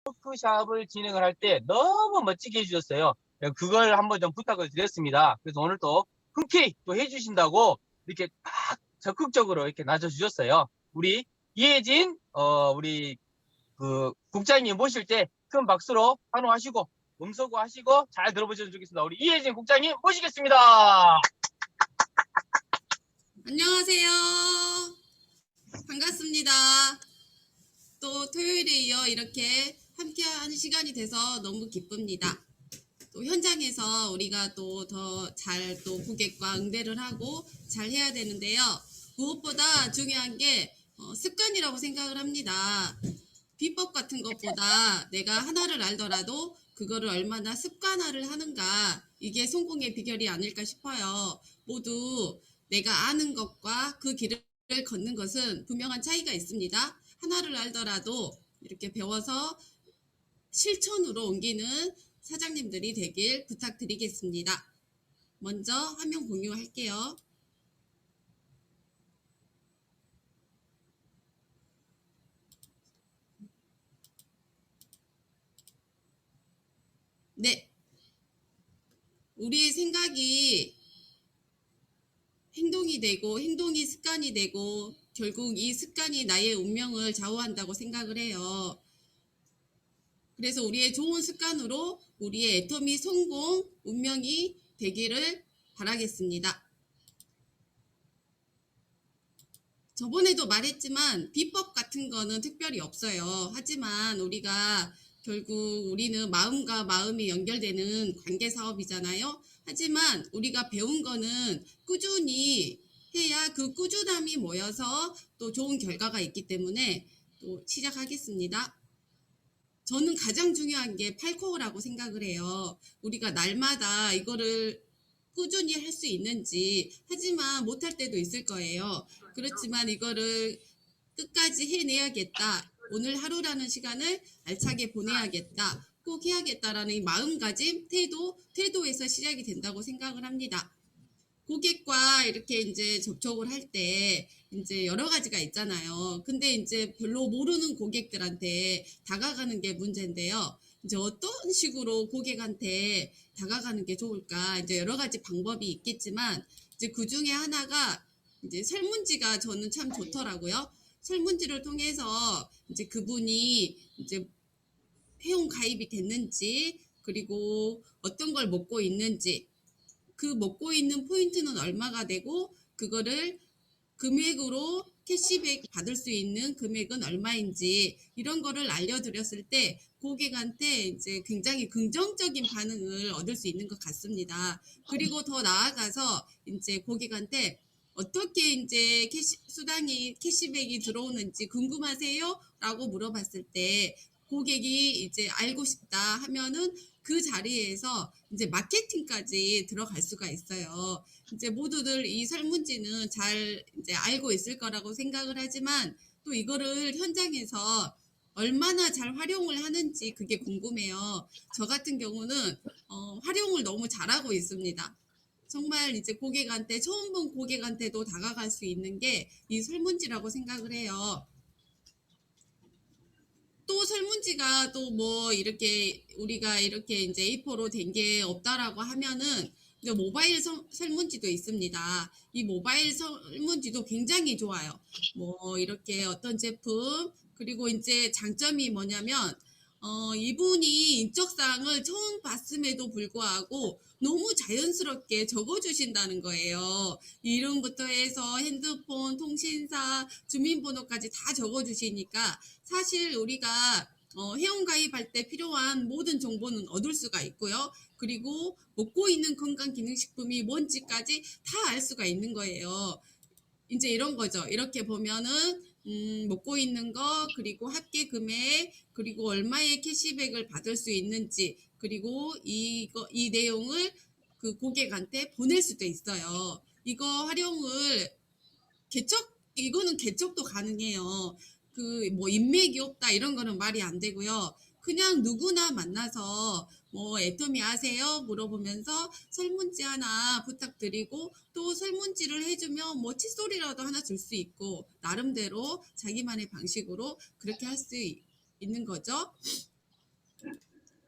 워크샵을 진행을 할 때 너무 멋지게 해주셨어요. 그걸 한번 좀 부탁을 드렸습니다. 그래서 오늘 또 흔쾌히 또 해주신다고 이렇게 딱 적극적으로 이렇게 나서주셨어요. 우리 이혜진 우리 그 국장님 모실 때 큰 박수로 환호하시고 음소거 하시고 잘 들어보시면 좋겠습니다. 우리 이혜진 국장님 모시겠습니다. 안녕하세요. 반갑습니다. 또 토요일에 이어 이렇게 함께하는 시간이 돼서 너무 기쁩니다. 또 현장에서 우리가 또 더 잘 또 고객과 응대를 하고 잘 해야 되는데요. 무엇보다 중요한 게 습관이라고 생각을 합니다. 비법 같은 것보다 내가 하나를 알더라도 그거를 얼마나 습관화를 하는가, 이게 성공의 비결이 아닐까 싶어요. 모두 내가 아는 것과 그 길을 걷는 것은 분명한 차이가 있습니다. 하나를 알더라도 이렇게 배워서 실천으로 옮기는 사장님들이 되길 부탁드리겠습니다. 먼저 화면 공유할게요. 네, 우리의 생각이 행동이 되고 행동이 습관이 되고 결국 이 습관이 나의 운명을 좌우한다고 생각을 해요. 그래서 우리의 좋은 습관으로 우리의 애터미 성공 운명이 되기를 바라겠습니다. 저번에도 말했지만 비법 같은 거는 특별히 없어요. 하지만 우리가 결국 우리는 마음과 마음이 연결되는 관계 사업이잖아요. 하지만 우리가 배운 거는 꾸준히 해야 그 꾸준함이 모여서 또 좋은 결과가 있기 때문에 또 시작하겠습니다. 저는 가장 중요한 게 8코어라고 생각을 해요. 우리가 날마다 이거를 꾸준히 할 수 있는지, 하지만 못할 때도 있을 거예요. 그렇지만 이거를 끝까지 해내야겠다. 오늘 하루라는 시간을 알차게 보내야겠다. 꼭 해야겠다라는 이 마음가짐, 태도에서 시작이 된다고 생각을 합니다. 고객과 이렇게 이제 접촉을 할 때 이제 여러 가지가 있잖아요. 근데 이제 별로 모르는 고객들한테 다가가는 게 문제인데요. 이제 어떤 식으로 고객한테 다가가는 게 좋을까? 이제 여러 가지 방법이 있겠지만 이제 그 중에 하나가 이제 설문지가 저는 참 좋더라고요. 설문지를 통해서 이제 그분이 이제 회원 가입이 됐는지, 그리고 어떤 걸 먹고 있는지, 그 먹고 있는 포인트는 얼마가 되고 그거를 금액으로 캐시백 받을 수 있는 금액은 얼마인지, 이런 거를 알려드렸을 때 고객한테 이제 굉장히 긍정적인 반응을 얻을 수 있는 것 같습니다. 그리고 더 나아가서 이제 고객한테 어떻게 이제 수당이 캐시백이 들어오는지 궁금하세요? 라고 물어봤을 때 고객이 이제 알고 싶다 하면은 그 자리에서 이제 마케팅까지 들어갈 수가 있어요. 이제 모두들 이 설문지는 잘 이제 알고 있을 거라고 생각을 하지만 또 이거를 현장에서 얼마나 잘 활용을 하는지 그게 궁금해요. 저 같은 경우는 활용을 너무 잘하고 있습니다. 정말 이제 고객한테, 처음 본 고객한테도 다가갈 수 있는 게 이 설문지라고 생각을 해요. 또 설문지가 또 뭐 이렇게 우리가 이렇게 이제 A4로 된 게 없다라고 하면은 이제 모바일 설문지도 있습니다. 이 모바일 설문지도 굉장히 좋아요. 뭐 이렇게 어떤 제품, 그리고 이제 장점이 뭐냐면 이분이 인적사항을 처음 봤음에도 불구하고 너무 자연스럽게 적어주신다는 거예요. 이름부터 해서 핸드폰, 통신사, 주민번호까지 다 적어주시니까 사실 우리가 회원가입할 때 필요한 모든 정보는 얻을 수가 있고요. 그리고 먹고 있는 건강기능식품이 뭔지까지 다 알 수가 있는 거예요. 이제 이런 거죠. 이렇게 보면은 먹고 있는 거, 그리고 합계 금액, 그리고 얼마의 캐시백을 받을 수 있는지, 그리고 이 내용을 그 고객한테 보낼 수도 있어요. 이거 활용을 이거는 개척도 가능해요. 그 뭐 인맥이 없다 이런 거는 말이 안 되고요. 그냥 누구나 만나서 뭐 애터미 아세요? 물어보면서 설문지 하나 부탁드리고, 또 설문지를 해주면 뭐 칫솔이라도 하나 줄 수 있고, 나름대로 자기만의 방식으로 그렇게 할 수 있는 거죠.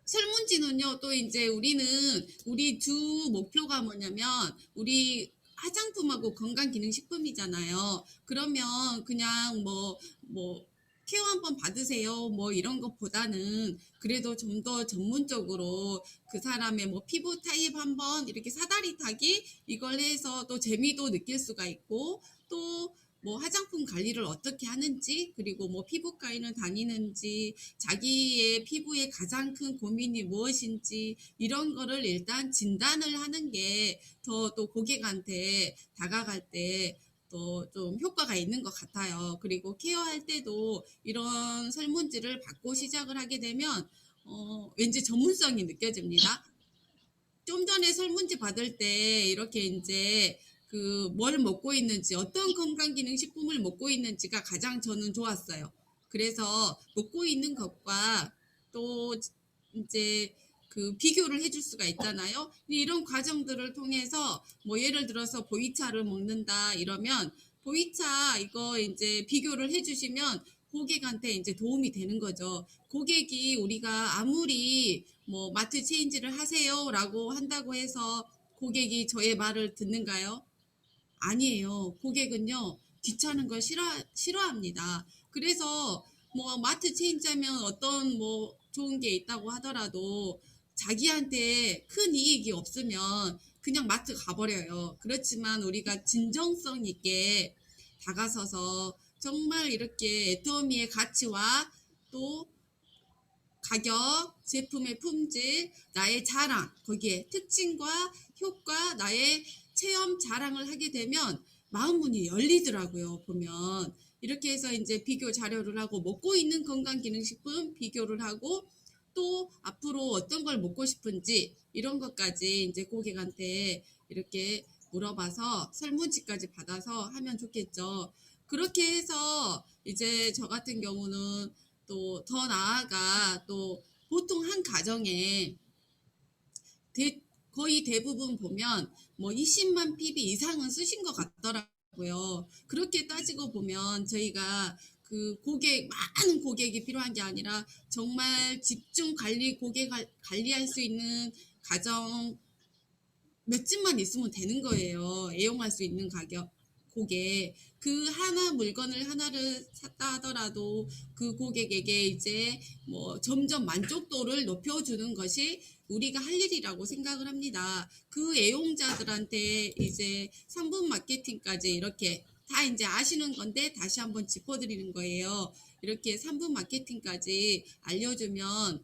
설문지는요, 또 이제 우리 주 목표가 뭐냐면, 우리 화장품하고 건강기능식품이잖아요. 그러면 그냥 케어 한번 받으세요. 뭐 이런 것보다는 그래도 좀 더 전문적으로 그 사람의 뭐 피부 타입 한번 이렇게 사다리 타기 이걸 해서 또 재미도 느낄 수가 있고, 또 뭐 화장품 관리를 어떻게 하는지, 그리고 뭐 피부과에는 다니는지, 자기의 피부에 가장 큰 고민이 무엇인지 이런 거를 일단 진단을 하는 게 더 또 고객한테 다가갈 때 또 좀 효과가 있는 것 같아요. 그리고 케어할 때도 이런 설문지를 받고 시작을 하게 되면 왠지 전문성이 느껴집니다. 좀 전에 설문지 받을 때 이렇게 이제 그 뭘 먹고 있는지, 어떤 건강기능식품을 먹고 있는지가 가장 저는 좋았어요. 그래서 먹고 있는 것과 또 이제 그 비교를 해줄 수가 있잖아요. 이런 과정들을 통해서 뭐 예를 들어서 보이차를 먹는다 이러면 보이차 이거 이제 비교를 해주시면 고객한테 이제 도움이 되는 거죠. 고객이 우리가 아무리 뭐 마트 체인지를 하세요라고 한다고 해서 고객이 저의 말을 듣는가요? 아니에요. 고객은요, 귀찮은 걸 싫어합니다. 그래서 뭐 마트 체인지하면 어떤 뭐 좋은 게 있다고 하더라도 자기한테 큰 이익이 없으면 그냥 마트 가버려요. 그렇지만 우리가 진정성 있게 다가서서 정말 이렇게 애터미의 가치와 또 가격, 제품의 품질, 나의 자랑, 거기에 특징과 효과, 나의 체험 자랑을 하게 되면 마음문이 열리더라고요, 보면. 이렇게 해서 이제 비교 자료를 하고 먹고 있는 건강기능식품 비교를 하고 또 앞으로 어떤 걸 먹고 싶은지 이런 것까지 이제 고객한테 이렇게 물어봐서 설문지까지 받아서 하면 좋겠죠. 그렇게 해서 이제 저 같은 경우는 또 더 나아가 또 보통 한 가정에 대- 거의 대부분 보면 뭐 20만 PB 이상은 쓰신 것 같더라고요. 그렇게 따지고 보면 저희가 그 많은 고객이 필요한 게 아니라 정말 집중 관리할 수 있는 가정 몇 집만 있으면 되는 거예요. 애용할 수 있는 가격, 고객. 그 하나 물건을 하나를 샀다 하더라도 그 고객에게 이제 뭐 점점 만족도를 높여주는 것이 우리가 할 일이라고 생각을 합니다. 그 애용자들한테 이제 상품 마케팅까지 이렇게 다 이제 아시는 건데 다시 한번 짚어드리는 거예요. 이렇게 상품 마케팅까지 알려주면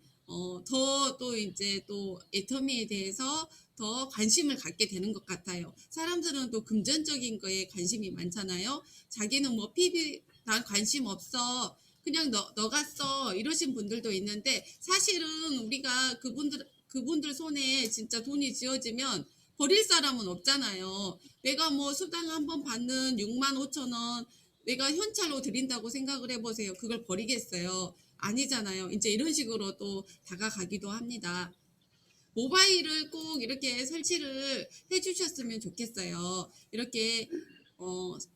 더 또 이제 또 애터미에 대해서 더 관심을 갖게 되는 것 같아요. 사람들은 또 금전적인 거에 관심이 많잖아요. 자기는 뭐 PB 난 관심 없어. 그냥 너가 써. 이러신 분들도 있는데 사실은 우리가 그분들 손에 진짜 돈이 쥐어지면 버릴 사람은 없잖아요. 내가 뭐 수당 한 번 받는 6만 5천 원 내가 현찰로 드린다고 생각을 해보세요. 그걸 버리겠어요? 아니잖아요. 이제 이런 식으로 또 다가가기도 합니다. 모바일을 꼭 이렇게 설치를 해주셨으면 좋겠어요. 이렇게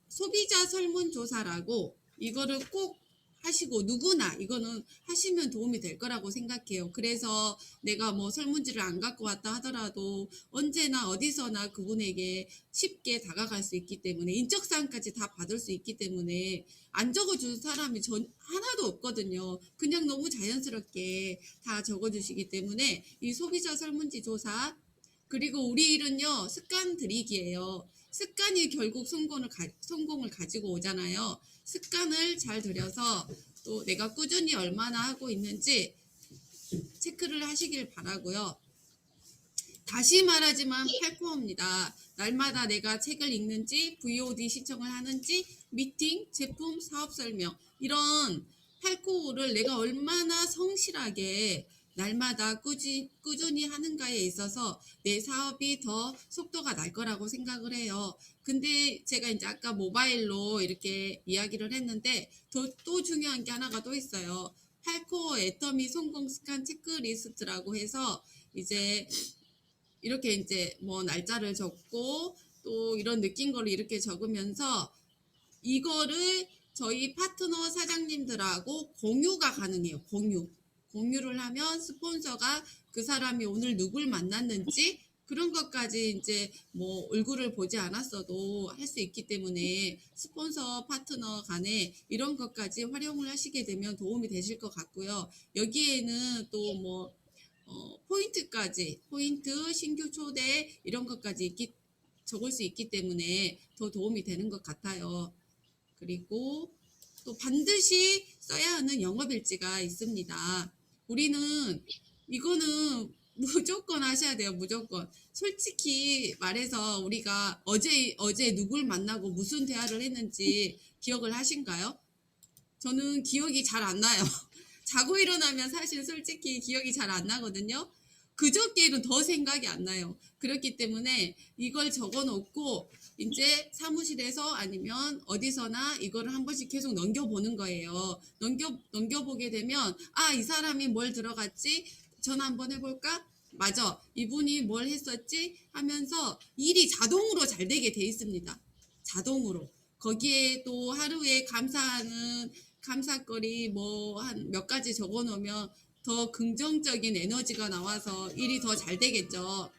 소비자 설문조사라고 이거를 꼭 하시고 누구나 이거는 하시면 도움이 될 거라고 생각해요. 그래서 내가 뭐 설문지를 안 갖고 왔다 하더라도 언제나 어디서나 그분에게 쉽게 다가갈 수 있기 때문에 인적사항까지 다 받을 수 있기 때문에 안 적어준 사람이 하나도 없거든요. 그냥 너무 자연스럽게 다 적어주시기 때문에 이 소비자 설문지 조사 그리고 우리 일은요 습관 들이기예요. 습관이 결국 성공을 가지고 오잖아요. 습관을 잘 들여서 또 내가 꾸준히 얼마나 하고 있는지 체크를 하시길 바라고요. 다시 말하지만 팔코어입니다. 날마다 내가 책을 읽는지, VOD 시청을 하는지, 미팅, 제품, 사업 설명 이런 팔코어를 내가 얼마나 성실하게 날마다 꾸준히 하는가에 있어서 내 사업이 더 속도가 날 거라고 생각을 해요. 근데 제가 이제 아까 모바일로 이렇게 이야기를 했는데 또 중요한 게 하나가 또 있어요. 팔코어 애터미 성공 스칸 체크리스트라고 해서 이제 이렇게 이제 뭐 날짜를 적고 또 이런 느낀 거를 이렇게 적으면서 이거를 저희 파트너 사장님들하고 공유가 가능해요. 공유를 하면 스폰서가 그 사람이 오늘 누굴 만났는지 그런 것까지 이제 뭐 얼굴을 보지 않았어도 할 수 있기 때문에 스폰서 파트너 간에 이런 것까지 활용을 하시게 되면 도움이 되실 것 같고요. 여기에는 또 뭐 포인트까지 포인트 신규 초대 이런 것까지 적을 수 있기 때문에 더 도움이 되는 것 같아요. 그리고 또 반드시 써야 하는 영업일지가 있습니다. 우리는 이거는 무조건 하셔야 돼요. 무조건. 솔직히 말해서 우리가 어제 누굴 만나고 무슨 대화를 했는지 기억을 하신가요? 저는 기억이 잘 안 나요. 자고 일어나면 사실 솔직히 기억이 잘 안 나거든요. 그저께는 더 생각이 안 나요. 그렇기 때문에 이걸 적어 놓고 이제 사무실에서 아니면 어디서나 이거를 한 번씩 계속 넘겨보는 거예요. 넘겨보게 되면, 아, 이 사람이 뭘 들어갔지? 전화 한번 해볼까? 맞아. 이분이 뭘 했었지? 하면서 일이 자동으로 잘 되게 돼 있습니다. 자동으로. 거기에 또 하루에 감사하는 감사거리 뭐 한 몇 가지 적어 놓으면 더 긍정적인 에너지가 나와서 일이 더 잘 되겠죠.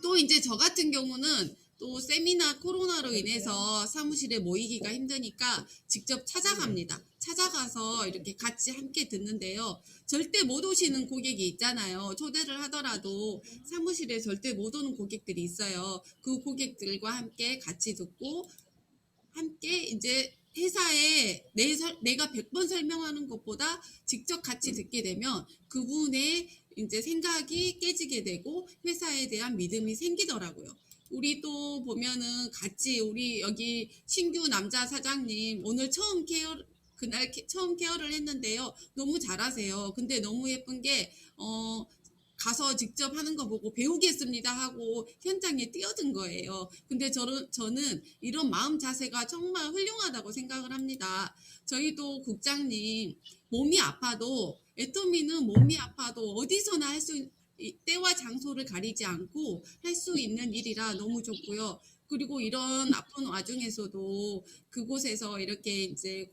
또 이제 저 같은 경우는 또 세미나 코로나로 인해서 사무실에 모이기가 힘드니까 직접 찾아갑니다. 찾아가서 이렇게 같이 함께 듣는데요. 절대 못 오시는 고객이 있잖아요. 초대를 하더라도 사무실에 절대 못 오는 고객들이 있어요. 그 고객들과 함께 같이 듣고 함께 이제 회사에 내가 100번 설명하는 것보다 직접 같이 듣게 되면 그분의 이제 생각이 깨지게 되고 회사에 대한 믿음이 생기더라고요. 우리 또 보면은 같이 우리 여기 신규 남자 사장님 오늘 그날 처음 케어를 했는데요. 너무 잘하세요. 근데 너무 예쁜 게 가서 직접 하는 거 보고 배우겠습니다 하고 현장에 뛰어든 거예요. 근데 저는 이런 마음 자세가 정말 훌륭하다고 생각을 합니다. 저희도 국장님 몸이 아파도 애터미는 몸이 아파도 어디서나 할 수 때와 장소를 가리지 않고 할 수 있는 일이라 너무 좋고요. 그리고 이런 아픈 와중에서도 그곳에서 이렇게 이제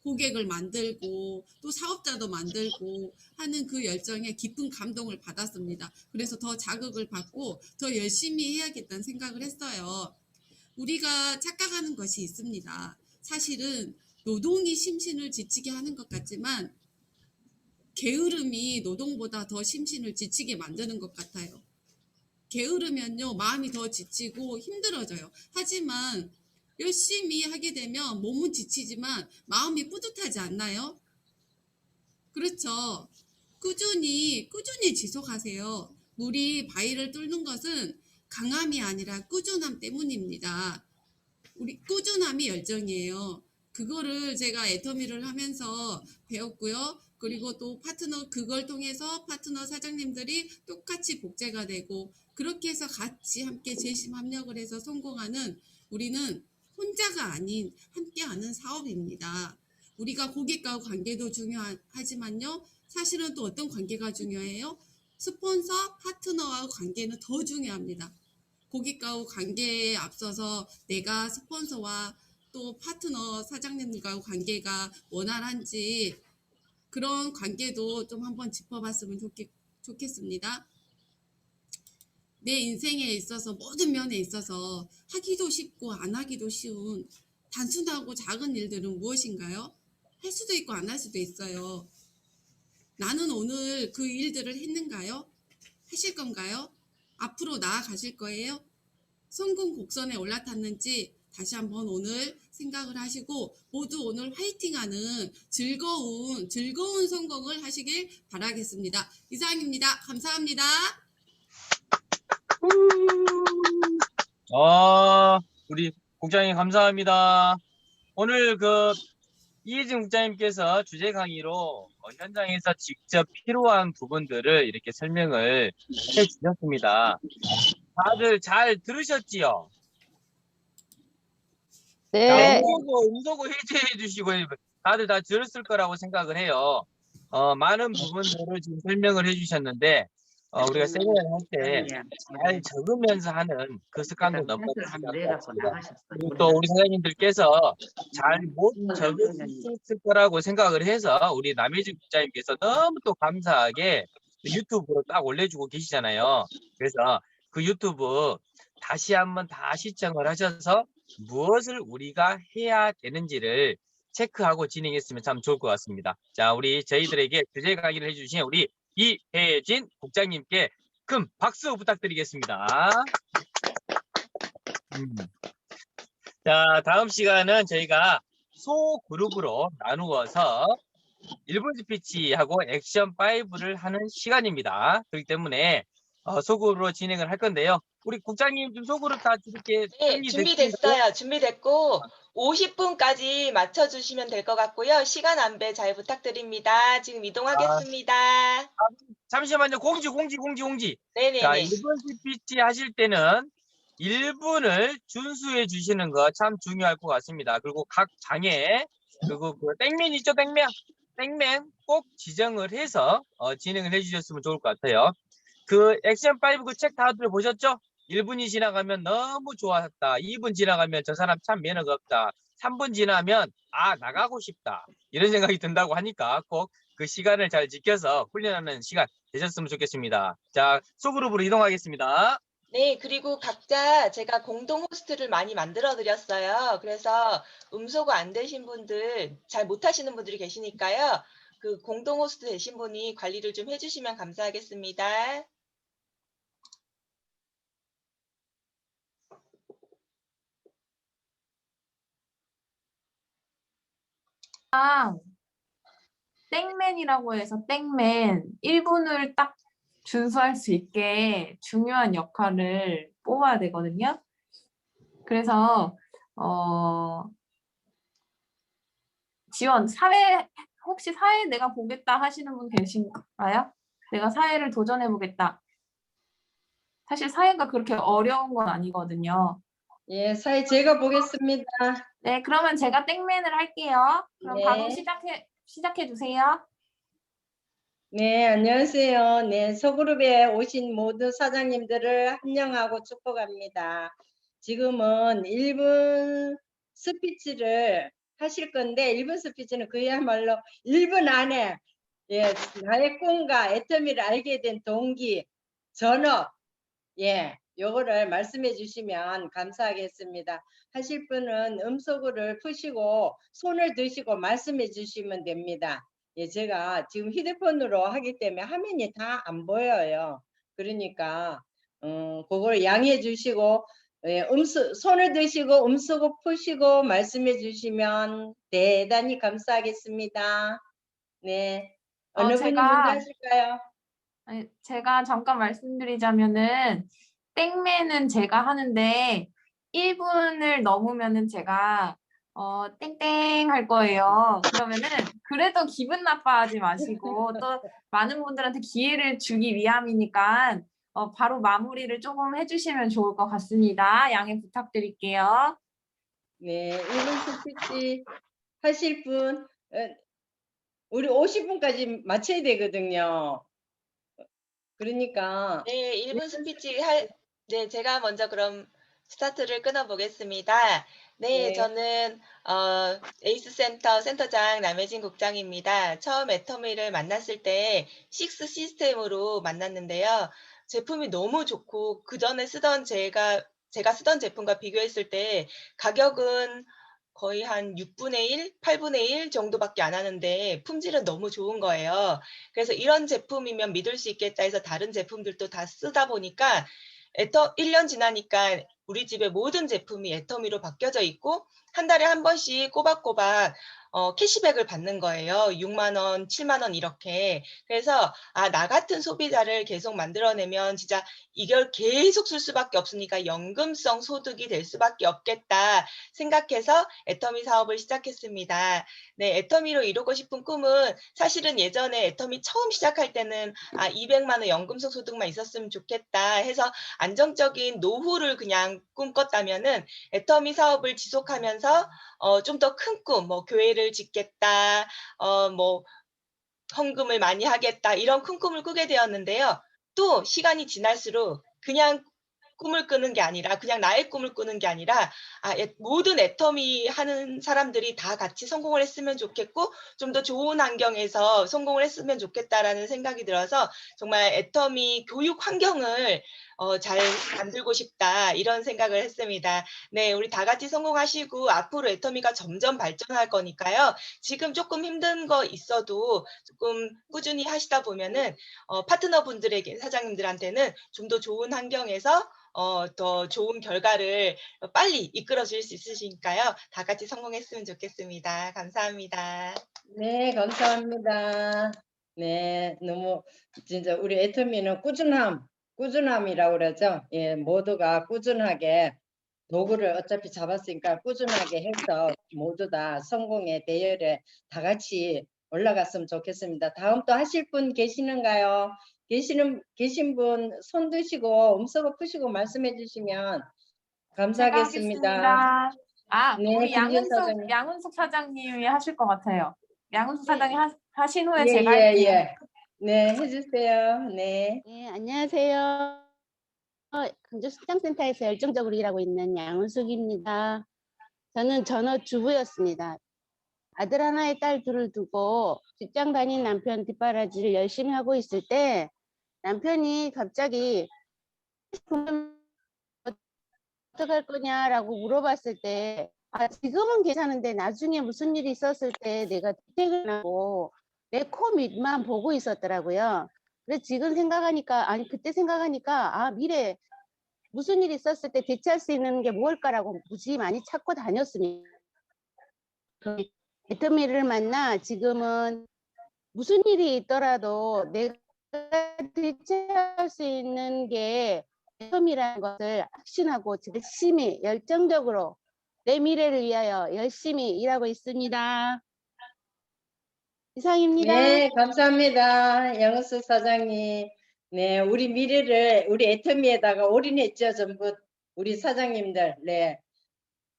고객을 만들고 또 사업자도 만들고 하는 그 열정에 깊은 감동을 받았습니다. 그래서 더 자극을 받고 더 열심히 해야겠다는 생각을 했어요. 우리가 착각하는 것이 있습니다. 사실은 노동이 심신을 지치게 하는 것 같지만 게으름이 노동보다 더 심신을 지치게 만드는 것 같아요. 게으르면요, 마음이 더 지치고 힘들어져요. 하지만 열심히 하게 되면 몸은 지치지만 마음이 뿌듯하지 않나요? 그렇죠. 꾸준히 지속하세요. 물이 바위를 뚫는 것은 강함이 아니라 꾸준함 때문입니다. 우리 꾸준함이 열정이에요. 그거를 제가 애터미를 하면서 배웠고요. 그리고 또 그걸 통해서 파트너 사장님들이 똑같이 복제가 되고, 그렇게 해서 같이 함께 재심 합력을 해서 성공하는 우리는 혼자가 아닌 함께하는 사업입니다. 우리가 고객과 관계도 중요하지만요. 사실은 또 어떤 관계가 중요해요? 스폰서, 파트너와 관계는 더 중요합니다. 고객과 관계에 앞서서 내가 스폰서와 또 파트너 사장님들과 관계가 원활한지 그런 관계도 좀 한번 짚어봤으면 좋겠습니다. 내 인생에 있어서 모든 면에 있어서 하기도 쉽고 안 하기도 쉬운 단순하고 작은 일들은 무엇인가요? 할 수도 있고 안 할 수도 있어요. 나는 오늘 그 일들을 했는가요? 하실 건가요? 앞으로 나아가실 거예요? 성공 곡선에 올라탔는지 다시 한번 오늘 생각을 하시고 모두 오늘 화이팅하는 즐거운 성공을 하시길 바라겠습니다. 이상입니다. 감사합니다. 우리 국장님 감사합니다. 오늘 이혜진 국장님께서 주제 강의로 현장에서 직접 필요한 부분들을 이렇게 설명을 해 주셨습니다. 다들 잘 들으셨지요? 자, 네. 음소거 해제해 주시고 다들 다 들었을 거라고 생각을 해요. 많은 부분들을 지금 설명을 해 주셨는데 우리가 세미나를 할 때 잘 적으면서 하는 그 습관도 너무 중요한 것 같습니다. 그리고 또 우리 선생님들께서 잘 못 적으셨을 거라고 생각을 해서 우리 남혜진 국장님께서 너무 또 감사하게 유튜브로 딱 올려주고 계시잖아요. 그래서 그 유튜브 다시 한번 다 시청을 하셔서 무엇을 우리가 해야 되는지를 체크하고 진행했으면 참 좋을 것 같습니다. 자, 우리 저희들에게 주제 강의를 해주신 우리 이혜진 국장님께 큰 박수 부탁드리겠습니다. 자, 다음 시간은 저희가 소그룹으로 나누어서 1분 스피치하고 액션 5를 하는 시간입니다. 그렇기 때문에 소그룹으로 진행을 할 건데요. 우리 국장님 좀 소그룹 다 이렇게 네, 정리됐습니까? 준비됐어요. 준비됐고 50분까지 맞춰주시면 될 것 같고요. 시간 안배 잘 부탁드립니다. 지금 이동하겠습니다. 잠시만요. 공지. 자, 네네네. 1분 스피치 하실 때는 1분을 준수해 주시는 거 참 중요할 것 같습니다. 그리고 각 장에 그리고 그 땡맨 있죠, 땡맨. 땡맨 꼭 지정을 해서 진행을 해주셨으면 좋을 것 같아요. 그 액션 5 그 책 다들 보셨죠? 1분이 지나가면 너무 좋았다. 2분 지나가면 저 사람 참 매너가 없다. 3분 지나면 나가고 싶다. 이런 생각이 든다고 하니까 꼭 그 시간을 잘 지켜서 훈련하는 시간 되셨으면 좋겠습니다. 자, 소그룹으로 이동하겠습니다. 네, 그리고 각자 제가 공동 호스트를 많이 만들어 드렸어요. 그래서 음소거 안 되신 분들, 잘 못하시는 분들이 계시니까요. 그 공동 호스트 되신 분이 관리를 좀 해주시면 감사하겠습니다. 땡맨이라고 해서 땡맨 1분을 딱 준수할 수 있게 중요한 역할을 뽑아야 되거든요. 그래서 지원 사회 혹시 사회 내가 보겠다 하시는 분 계신가요? 내가 사회를 도전해 보겠다. 사실 사회가 그렇게 어려운 건 아니거든요. 예, 사회 제가 보겠습니다. 네, 그러면 제가 땡맨을 할게요. 그럼 네. 바로 시작해 주세요. 네, 안녕하세요. 네, 소그룹에 오신 모든 사장님들을 환영하고 축복합니다. 지금은 1분 스피치를 하실 건데 1분 스피치는 그야말로 1분 안에 나의 꿈과 애터미를 알게 된 동기, 전업, 요거를 말씀해 주시면 감사하겠습니다. 하실 분은 음소거를 푸시고 손을 드시고 말씀해 주시면 됩니다. 제가 지금 휴대폰으로 하기 때문에 화면이 다 안 보여요. 그러니까 그걸 양해해 주시고 손을 드시고 음소거 푸시고 말씀해 주시면 대단히 감사하겠습니다. 네, 어느 분이 먼저 하실까요? 제가 잠깐 말씀드리자면은 땡맨은 제가 하는데 1분을 넘으면은 제가 땡땡 할 거예요. 그러면은 그래도 기분 나빠하지 마시고 또 많은 분들한테 기회를 주기 위함이니까 바로 마무리를 조금 해주시면 좋을 것 같습니다. 양해 부탁드릴게요. 네, 1분 스피치 하실 분 우리 50분까지 맞춰야 되거든요. 그러니까 네, 1분 스피치 네, 제가 먼저 그럼 스타트를 끊어보겠습니다. 네, 네. 저는 에이스 센터장 남혜진 국장입니다. 처음 애터미를 만났을 때 식스 시스템으로 만났는데요. 제품이 너무 좋고 그 전에 제가 쓰던 제품과 비교했을 때 가격은 거의 한 6분의 1, 8분의 1 정도밖에 안 하는데 품질은 너무 좋은 거예요. 그래서 이런 제품이면 믿을 수 있겠다 해서 다른 제품들도 다 쓰다 보니까 1년 지나니까 우리 집의 모든 제품이 애터미로 바뀌어져 있고 한 달에 한 번씩 꼬박꼬박 캐시백을 받는 거예요. 6만 원, 7만 원 이렇게. 그래서 나 같은 소비자를 계속 만들어내면 진짜 이걸 계속 쓸 수밖에 없으니까 연금성 소득이 될 수밖에 없겠다 생각해서 애터미 사업을 시작했습니다. 네, 애터미로 이루고 싶은 꿈은 사실은 예전에 애터미 처음 시작할 때는 200만 원 연금성 소득만 있었으면 좋겠다 해서 안정적인 노후를 그냥 꿈꿨다면은 애터미 사업을 지속하면서 좀 더 큰 꿈, 뭐 교회를 짓겠다, 뭐 헌금을 많이 하겠다 이런 큰 꿈을 꾸게 되었는데요. 또 시간이 지날수록 그냥 꿈을 꾸는 게 아니라 그냥 나의 꿈을 꾸는 게 아니라 모든 애터미 하는 사람들이 다 같이 성공을 했으면 좋겠고 좀 더 좋은 환경에서 성공을 했으면 좋겠다라는 생각이 들어서 정말 애터미 교육 환경을 잘 만들고 싶다 이런 생각을 했습니다. 네, 우리 다 같이 성공하시고 앞으로 애터미가 점점 발전할 거니까요. 지금 조금 힘든 거 있어도 조금 꾸준히 하시다 보면은 파트너분들에게 사장님들한테는 좀 더 좋은 환경에서 더 좋은 결과를 빨리 이끌어 줄 수 있으시니까요. 다 같이 성공했으면 좋겠습니다. 감사합니다. 네, 감사합니다. 네, 너무 진짜 우리 애터미는 꾸준함이라고 그러죠. 예, 모두가 꾸준하게 도구를 어차피 잡았으니까 꾸준하게 해서 모두 다 성공의 대열에 다 같이 올라갔으면 좋겠습니다. 다음 또 하실 분 계시는가요? 계신 분 손 드시고 음소거 푸시고 말씀해 주시면 제가 감사하겠습니다. 하겠습니다. 네, 우리 김지은 사장님. 양은숙 사장님이 하실 것 같아요. 양은숙 사장이 하신 후에 예, 제가 예, 할게요. 예. 네, 해주세요. 네. 네, 안녕하세요. 광주 수장센터에서 열정적으로 일하고 있는 양은숙입니다. 저는 전업주부였습니다. 아들 하나에 딸 둘을 두고 직장 다닌 남편 뒷바라지를 열심히 하고 있을 때 남편이 갑자기 어떡할 거냐라고 물어봤을 때 지금은 괜찮은데 나중에 무슨 일이 있었을 때 내가 퇴근하고 내 코 밑만 보고 있었더라고요. 그래서 지금 생각하니까 그때 생각하니까 미래 무슨 일이 있었을 때 대체할 수 있는 게 무엇일까라고 무지 많이 찾고 다녔습니다. 애터미를 만나 지금은 무슨 일이 있더라도 내가 대체할 수 있는 게 애터미라는 것을 확신하고 열심히 열정적으로 내 미래를 위하여 열심히 일하고 있습니다. 이상입니다. 네, 감사합니다. 양은숙 사장님. 네, 우리 미래를 우리 애터미에다가 올인했죠, 전부 우리 사장님들. 네.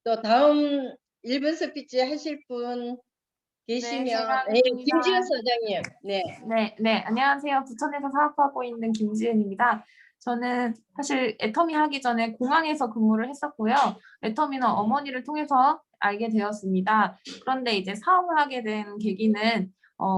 또 다음 1분 스피치 하실 분 계시면 제가 네, 하겠습니다. 김지은 사장님. 네. 네, 안녕하세요. 부천에서 사업하고 있는 김지은입니다. 저는 사실 애터미 하기 전에 공항에서 근무를 했었고요. 애터미는 어머니를 통해서 알게 되었습니다. 그런데 이제 사업을 하게 된 계기는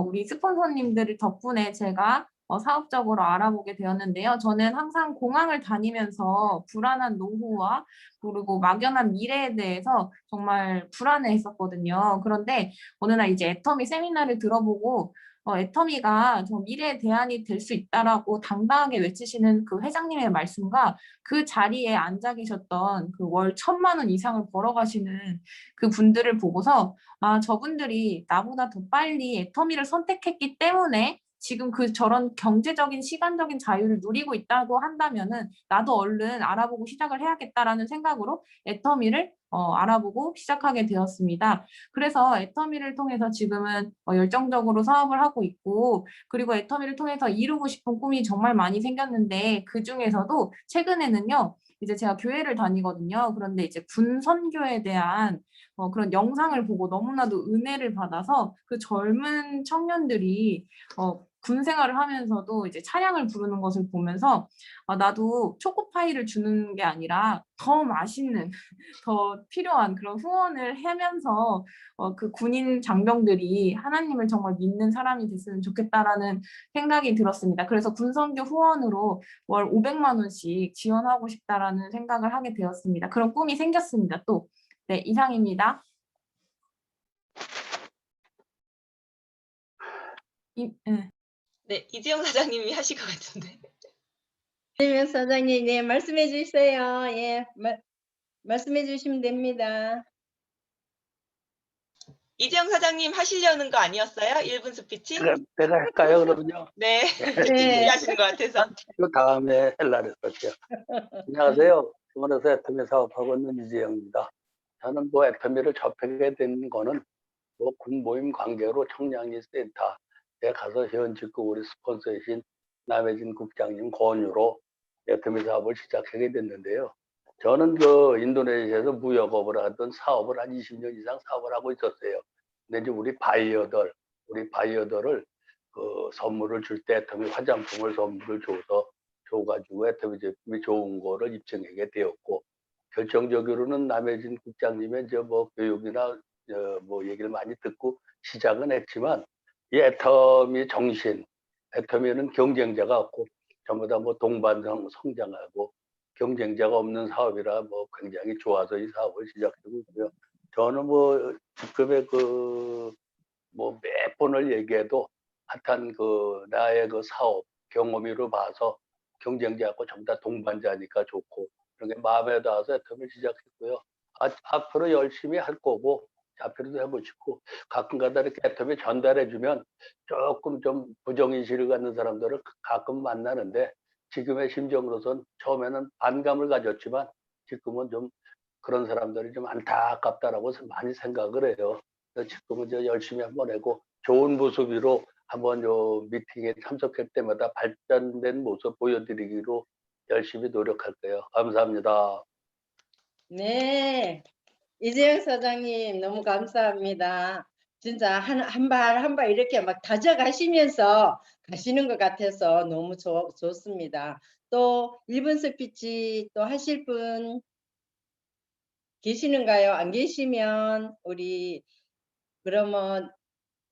우리 스폰서님들 덕분에 제가 사업적으로 알아보게 되었는데요. 저는 항상 공항을 다니면서 불안한 노후와 그리고 막연한 미래에 대해서 정말 불안해했었거든요. 그런데 어느 날 이제 애터미 세미나를 들어보고 애터미가 저 미래의 대안이 될 수 있다라고 당당하게 외치시는 그 회장님의 말씀과 그 자리에 앉아 계셨던 그 월 1,000만 원 이상을 벌어가시는 그 분들을 보고서 저분들이 나보다 더 빨리 애터미를 선택했기 때문에 지금 저런 경제적인 시간적인 자유를 누리고 있다고 한다면은 나도 얼른 알아보고 시작을 해야겠다라는 생각으로 애터미를 알아보고 시작하게 되었습니다. 그래서 애터미를 통해서 지금은 열정적으로 사업을 하고 있고 그리고 애터미를 통해서 이루고 싶은 꿈이 정말 많이 생겼는데 그중에서도 최근에는요. 이제 제가 교회를 다니거든요. 그런데 이제 군 선교에 대한 그런 영상을 보고 너무나도 은혜를 받아서 그 젊은 청년들이 군 생활을 하면서도 이제 찬양을 부르는 것을 보면서 나도 초코파이를 주는 게 아니라 더 맛있는 더 필요한 그런 후원을 하면서 그 군인 장병들이 하나님을 정말 믿는 사람이 됐으면 좋겠다라는 생각이 들었습니다. 그래서 군선교 후원으로 월 500만 원씩 지원하고 싶다라는 생각을 하게 되었습니다. 그런 꿈이 생겼습니다. 또 네, 이상입니다. 네, 이지영 사장님이 하실 것 같은데. 김지은 사장님, 네, 말씀해 주세요. 예, 말씀해 주시면 됩니다. 이지영 사장님 하시려는 거 아니었어요? 1분 스피치? 내가 할까요, 그러면요? 네, 네. 하시는 것 같아서. 그 다음에 헬라 그랬었죠. 안녕하세요. 수원에서 애터미 사업하고 있는 이재영입니다. 저는 애터미를 접하게 된 거는 군 모임 관계로 청량리 센터에 가서 현직급 우리 스폰서이신 남혜진 국장님 권유로 애터미 사업을 시작하게 됐는데요. 저는 인도네시아에서 무역업을 하던 사업을 한 20년 이상 사업을 하고 있었어요. 근데 이제 우리 바이어들을 선물을 줄 때 애터미 화장품을 선물을 줘서 줘가지고 애터미 제품이 좋은 거를 입증하게 되었고, 결정적으로는 남해진 국장님의 이제 뭐 교육이나 뭐 얘기를 많이 듣고 시작은 했지만, 이 애터미 정신, 애터미는 경쟁자가 없고 전부 다 뭐 동반 성장하고 경쟁자가 없는 사업이라 뭐 굉장히 좋아서 이 사업을 시작하고 있고요. 저는 뭐 지금의 그 뭐 몇 번을 얘기해도 하여튼 그 나의 그 사업 경험으로 봐서 경쟁자하고 전부 다 동반자니까 좋고, 그런 게 마음에 닿아서 애터미를 시작했고요. 앞으로 열심히 할 거고, 앞으로도 해보시고, 가끔가다 이렇게 애터미 전달해주면 조금 좀 부정인식을 갖는 사람들을 가끔 만나는데, 지금의 심정으로선 처음에는 반감을 가졌지만 지금은 좀 그런 사람들이 좀 안타깝다라고 많이 생각을 해요. 그래서 지금은 이제 열심히 한번 하고 좋은 모습으로 한번 요 미팅에 참석할 때마다 발전된 모습 보여드리기로 열심히 노력할 거예요. 감사합니다. 네, 이재영 사장님 너무 감사합니다. 진짜 한 발 한 발 이렇게 막 다져가시면서 가시는 것 같아서 너무 좋습니다. 또 1분 스피치 또 하실 분 계시는가요? 안 계시면 우리 그러면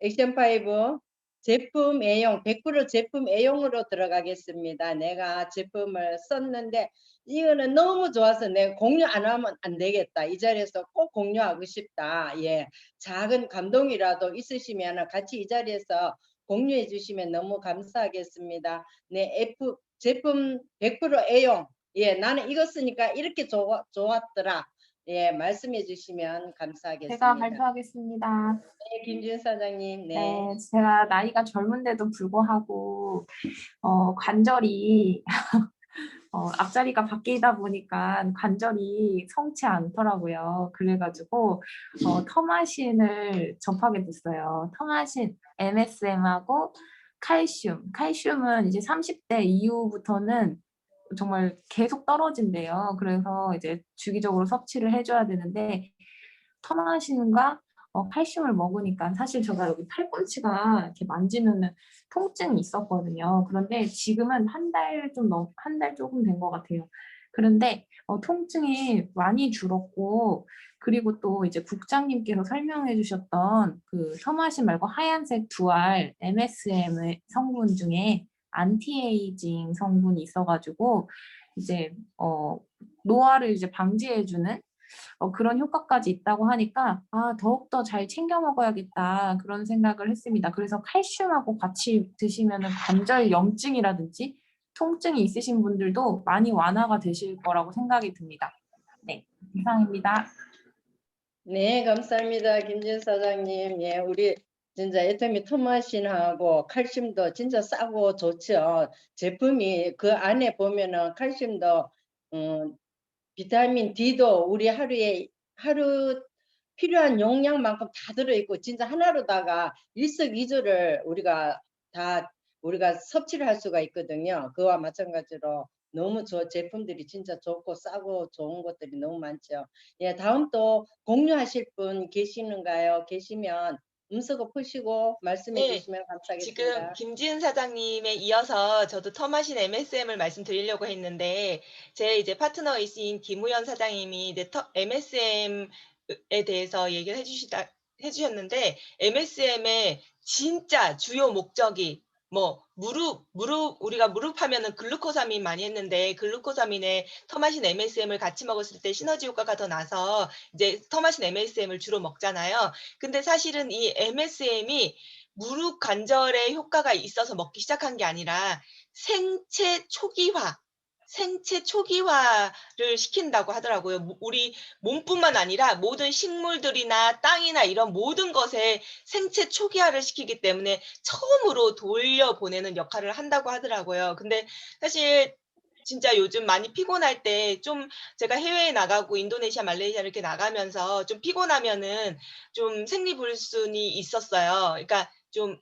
액션 5 제품 애용 100% 제품 애용으로 들어가겠습니다. 내가 제품을 썼는데 이거는 너무 좋아서 내가 공유 안 하면 안 되겠다. 이 자리에서 꼭 공유하고 싶다. 예, 작은 감동이라도 있으시면 같이 이 자리에서 공유해 주시면 너무 감사하겠습니다. 네, 제품 100% 애용. 예, 나는 이거 쓰니까 이렇게 좋았더라. 예, 말씀해 주시면 제가 감사하겠습니다. 발표하겠습니다. 네, 김준 사장님. 네. 네, 제가 나이가 젊은데도 불구하고 관절이 앞자리가 바뀌다 보니까 관절이 성치 않더라고요. 그래가지고 터마신을 접하게 됐어요. 터마신 MSM하고 칼슘은 이제 30대 이후부터는 정말 계속 떨어진대요. 그래서 이제 주기적으로 섭취를 해줘야 되는데 터마신과 칼슘을 먹으니까 사실 제가 여기 팔꿈치가 이렇게 만지면은 통증이 있었거든요. 그런데 지금은 한 달 조금 된 것 같아요. 그런데 통증이 많이 줄었고, 그리고 또 이제 국장님께서 설명해 주셨던 그 터마신 말고 하얀색 두알 MSM의 성분 중에 안티에이징 성분이 있어가지고 이제 노화를 이제 방지해주는 그런 효과까지 있다고 하니까 더욱더 잘 챙겨 먹어야겠다 그런 생각을 했습니다. 그래서 칼슘하고 같이 드시면 관절 염증이라든지 통증이 있으신 분들도 많이 완화가 되실 거라고 생각이 듭니다. 네, 이상입니다. 네, 감사합니다. 김진 사장님. 예, 우리 진짜 애터미 토마신하고 칼슘도 진짜 싸고 좋죠. 제품이 그 안에 보면은 칼슘도 비타민 D도 우리 하루 필요한 용량만큼 다 들어있고 진짜 하나로다가 일석이조를 우리가 섭취를 할 수가 있거든요. 그와 마찬가지로 너무 제품들이 진짜 좋고 싸고 좋은 것들이 너무 많죠. 예, 다음 또 공유하실 분 계시는가요? 계시면 음소거 푸시고 말씀해 네, 주시면 지금 감사하겠습니다. 김지은 사장님에 이어서 저도 터마신 MSM을 말씀드리려고 했는데, 제 이제 파트너이신 김우연 사장님이 MSM에 대해서 얘기를 해주셨는데, MSM의 진짜 주요 목적이 뭐 우리가 무릎 하면은 글루코사민 많이 했는데, 글루코사민에 터마신 MSM을 같이 먹었을 때 시너지 효과가 더 나서 이제 터마신 MSM을 주로 먹잖아요. 근데 사실은 이 MSM이 무릎 관절에 효과가 있어서 먹기 시작한 게 아니라 생체 초기화를 시킨다고 하더라고요. 우리 몸뿐만 아니라 모든 식물들이나 땅이나 이런 모든 것에 생체 초기화를 시키기 때문에 처음으로 돌려보내는 역할을 한다고 하더라고요. 근데 사실 진짜 요즘 많이 피곤할 때 좀 제가 해외에 나가고 인도네시아, 말레이시아 이렇게 나가면서 좀 피곤하면은 좀 생리불순이 있었어요. 그러니까 좀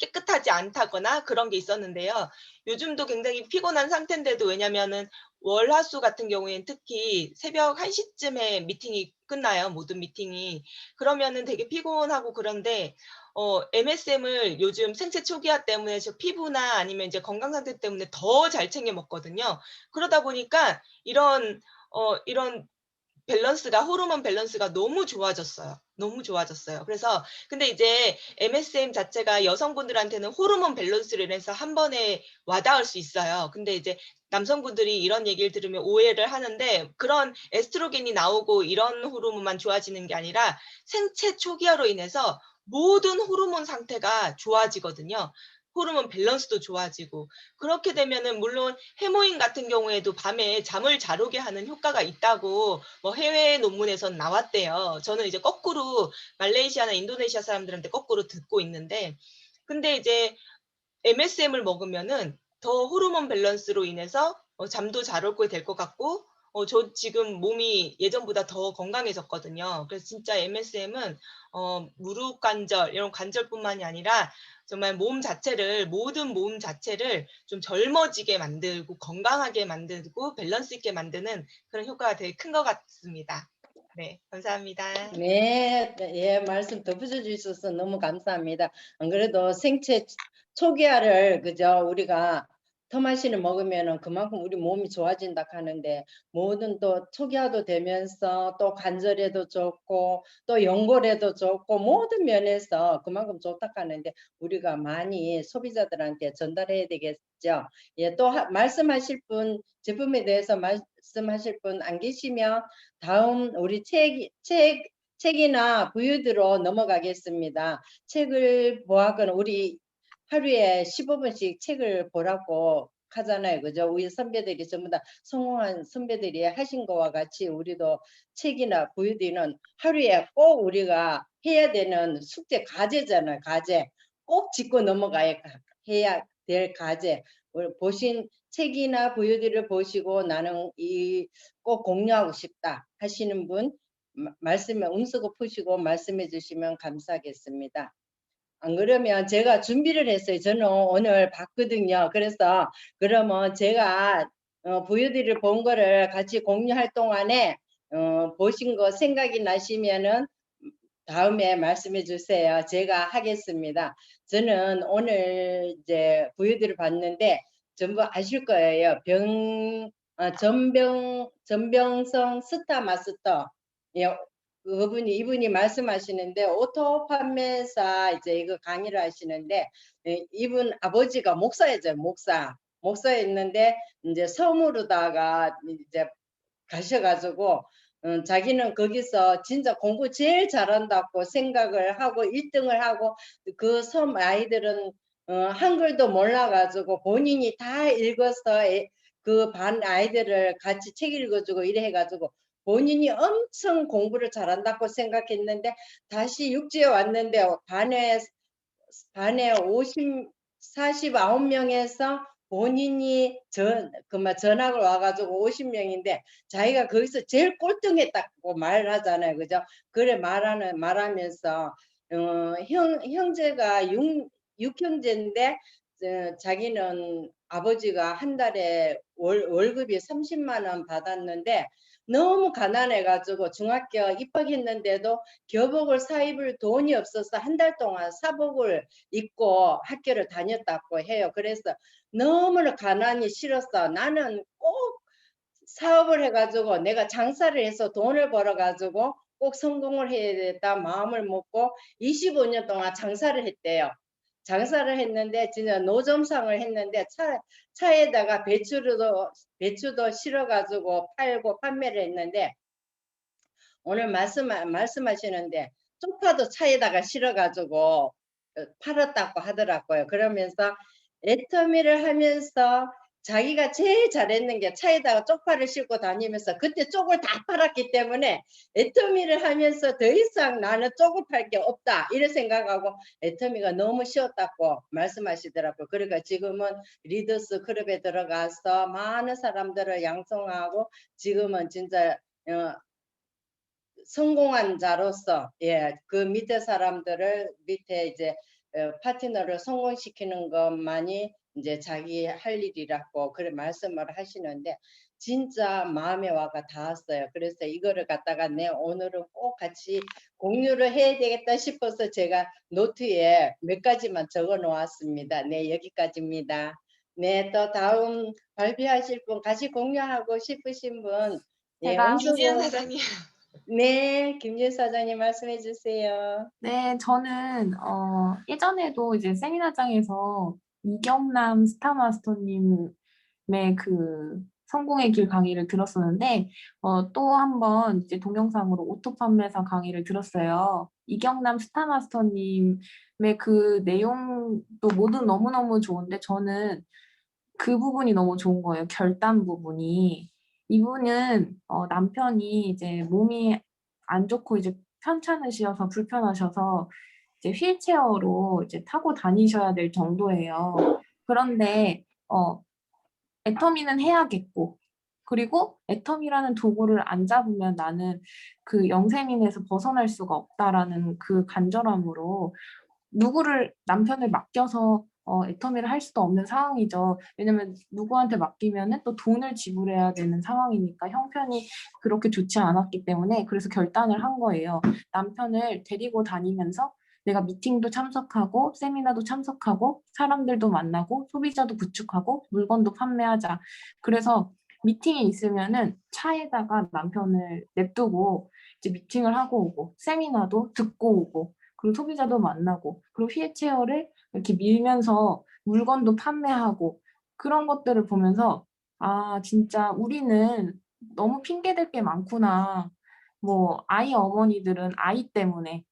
깨끗하지 않다거나 그런 게 있었는데요. 요즘도 굉장히 피곤한 상태인데도 왜냐면은 월화수 같은 경우에는 특히 새벽 1시쯤에 미팅이 끝나요. 모든 미팅이. 그러면은 되게 피곤하고 그런데 MSM을 요즘 생체 초기화 때문에 저 피부나 아니면 이제 건강 상태 때문에 더 잘 챙겨 먹거든요. 그러다 보니까 이런 밸런스가 호르몬 밸런스가 너무 좋아졌어요. 너무 좋아졌어요. 그래서 근데 이제 MSM 자체가 여성분들한테는 호르몬 밸런스로 인해서 한 번에 와닿을 수 있어요. 근데 이제 남성분들이 이런 얘기를 들으면 오해를 하는데 그런 에스트로겐이 나오고 이런 호르몬만 좋아지는 게 아니라 생체 초기화로 인해서 모든 호르몬 상태가 좋아지거든요. 호르몬 밸런스도 좋아지고 그렇게 되면은 물론 해모인 같은 경우에도 밤에 잠을 잘 오게 하는 효과가 있다고 뭐 해외 논문에선 나왔대요. 저는 이제 거꾸로 말레이시아나 인도네시아 사람들한테 거꾸로 듣고 있는데 근데 이제 MSM을 먹으면은 더 호르몬 밸런스로 인해서 잠도 잘 오게 될 것 같고 저 지금 몸이 예전보다 더 건강해졌거든요. 그래서 진짜 MSM은 무릎 관절 이런 관절뿐만이 아니라 정말 모든 몸 자체를 좀 젊어지게 만들고 건강하게 만들고 밸런스 있게 만드는 그런 효과가 되게 큰 것 같습니다. 네, 감사합니다. 네, 예, 말씀 덧붙여 주셔서 너무 감사합니다. 안 그래도 생체 초기화를 그저 우리가 토마신을 먹으면은 그만큼 우리 몸이 좋아진다 하는데 모든 또 초기화도 되면서 또 관절에도 좋고 또 연골에도 좋고 모든 면에서 그만큼 좋다 하는데 우리가 많이 소비자들한테 전달해야 되겠죠. 예, 또 말씀하실 분 제품에 대해서 말씀하실 분 안 계시면 다음 우리 책이나 부유드로 넘어가겠습니다. 책을 보아하거나 우리 하루에 15분씩 책을 보라고 하잖아요. 그죠? 우리 선배들이 전부 다 성공한 선배들이 하신 거와 같이 우리도 책이나 부유드는 하루에 꼭 우리가 해야 되는 숙제 과제잖아요. 과제. 꼭 짚고 해야 될 과제. 보신 책이나 부유드를 보시고 나는 꼭 공유하고 싶다 하시는 분 말씀에 음소거 푸시고 말씀해 주시면 감사하겠습니다. 안 그러면 제가 준비를 했어요. 저는 오늘 봤거든요. 그래서 그러면 제가 부유들을 본 거를 같이 공유할 동안에 보신 거 생각이 나시면은 다음에 말씀해 주세요. 제가 하겠습니다. 저는 오늘 이제 부유들을 봤는데 전부 아실 거예요. 전병성 스타 마스터. 예, 이분이 말씀하시는데 오토 판매사 이제 이거 강의를 하시는데 이분 아버지가 목사였죠. 목사였는데 이제 섬으로다가 이제 가셔가지고 자기는 거기서 진짜 공부 제일 잘한다고 생각을 하고 1등을 하고 그 섬 아이들은 한글도 몰라가지고 본인이 다 읽어서 그 반 아이들을 같이 책 읽어주고 이래 해가지고 본인이 엄청 공부를 잘한다고 생각했는데 다시 육지에 왔는데 반에 49명에서 본인이 전학을 와가지고 50명인데 자기가 거기서 제일 꼴등했다고 말을 하잖아요. 그죠? 그래 말하면서 형제가 6형제인데 자기는 아버지가 한 달에 월급이 30만 원 받았는데 너무 가난해가지고 중학교 입학했는데도 교복을 사입을 돈이 없어서 한 달 동안 사복을 입고 학교를 다녔다고 해요. 그래서 너무나 가난이 싫었어. 나는 꼭 사업을 해가지고 내가 장사를 해서 돈을 벌어가지고 꼭 성공을 해야 되겠다 마음을 먹고 25년 동안 장사를 했대요. 장사를 했는데 진짜 노점상을 했는데 차에다가 배추도 실어가지고 팔고 판매를 했는데 오늘 말씀하시는데 쪽파도 차에다가 실어가지고 팔았다고 하더라고요. 그러면서 애터미를 하면서 자기가 제일 잘했는 게 차에다가 쪽파를 싣고 다니면서 그때 쪽을 다 팔았기 때문에 애터미를 하면서 더 이상 나는 쪽을 팔 게 없다 이런 생각하고 애터미가 너무 쉬웠다고 말씀하시더라고요. 그러니까 지금은 리더스 클럽에 들어가서 많은 사람들을 양성하고 지금은 진짜 성공한 자로서 그 밑에 사람들을 밑에 이제 파트너를 성공시키는 것만이 이제 자기 할 일이라고 그런 말씀을 하시는데 진짜 마음에 와가 닿았어요. 그래서 이거를 갖다가 오늘은 꼭 같이 공유를 해야 되겠다 싶어서 제가 노트에 몇 가지만 적어 놓았습니다. 네, 여기까지입니다. 네, 또 다음 발표하실 분, 같이 공유하고 싶으신 분, 예, 제가 김지연 사장님. 네, 김진 사장님 말씀해 주세요. 네, 저는 예전에도 이제 세미나장에서 이경남 스타마스터님의 그 성공의 길 강의를 들었었는데 또 한번 이제 동영상으로 오토 판매사 강의를 들었어요. 이경남 스타마스터님의 그 내용도 모두 너무너무 좋은데 저는 그 부분이 너무 좋은 거예요. 결단 부분이. 이분은 남편이 이제 몸이 안 좋고 이제 편찮으셔서 불편하셔서 이제 휠체어로 이제 타고 다니셔야 될 정도예요. 그런데 애터미는 해야겠고 그리고 애터미라는 도구를 안 잡으면 나는 그 영세민에서 벗어날 수가 없다라는 그 간절함으로 누구를 남편을 맡겨서 애터미를 할 수도 없는 상황이죠. 왜냐면 누구한테 맡기면은 또 돈을 지불해야 되는 상황이니까 형편이 그렇게 좋지 않았기 때문에 그래서 결단을 한 거예요. 남편을 데리고 다니면서 내가 미팅도 참석하고 세미나도 참석하고 사람들도 만나고 소비자도 구축하고 물건도 판매하자. 그래서 미팅이 있으면은 차에다가 남편을 냅두고 이제 미팅을 하고 오고 세미나도 듣고 오고 그리고 소비자도 만나고 그리고 휠체어를 이렇게 밀면서 물건도 판매하고 그런 것들을 보면서 아 진짜 우리는 너무 핑계댈 게 많구나. 뭐 아이 어머니들은 아이 때문에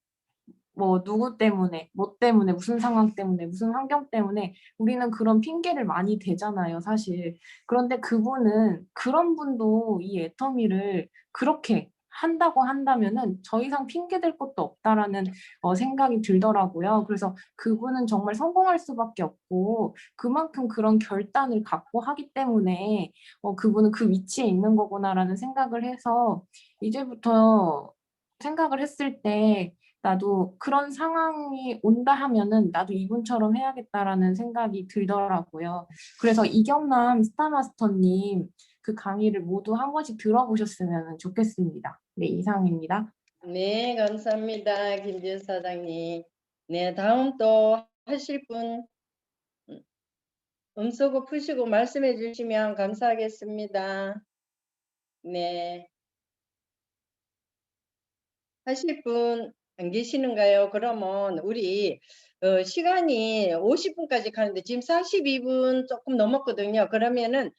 뭐 누구 때문에 뭐 때문에 무슨 상황 때문에 무슨 환경 때문에 우리는 그런 핑계를 많이 대잖아요 사실. 그런데 그분은 그런 분도 이 애터미를 그렇게 한다고 한다면은 더 이상 핑계댈 것도 없다라는 생각이 들더라고요. 그래서 그분은 정말 성공할 수밖에 없고 그만큼 그런 결단을 갖고 하기 때문에 그분은 그 위치에 있는 거구나라는 생각을 해서 이제부터 생각을 했을 때 나도 그런 상황이 온다 하면은 나도 이분처럼 해야겠다라는 생각이 들더라고요. 그래서 이경남 스타마스터님 그 강의를 모두 한 번씩 들어보셨으면 좋겠습니다. 네, 이상입니다. 네, 감사합니다. 김진 사장님. 네, 다음 또 하실 분 음소거 푸시고 말씀해 주시면 감사하겠습니다. 네. 하실 분 안 계시는가요? 그러면 우리 시간이 50분까지 가는데 지금 42분 조금 넘었거든요. 그러면은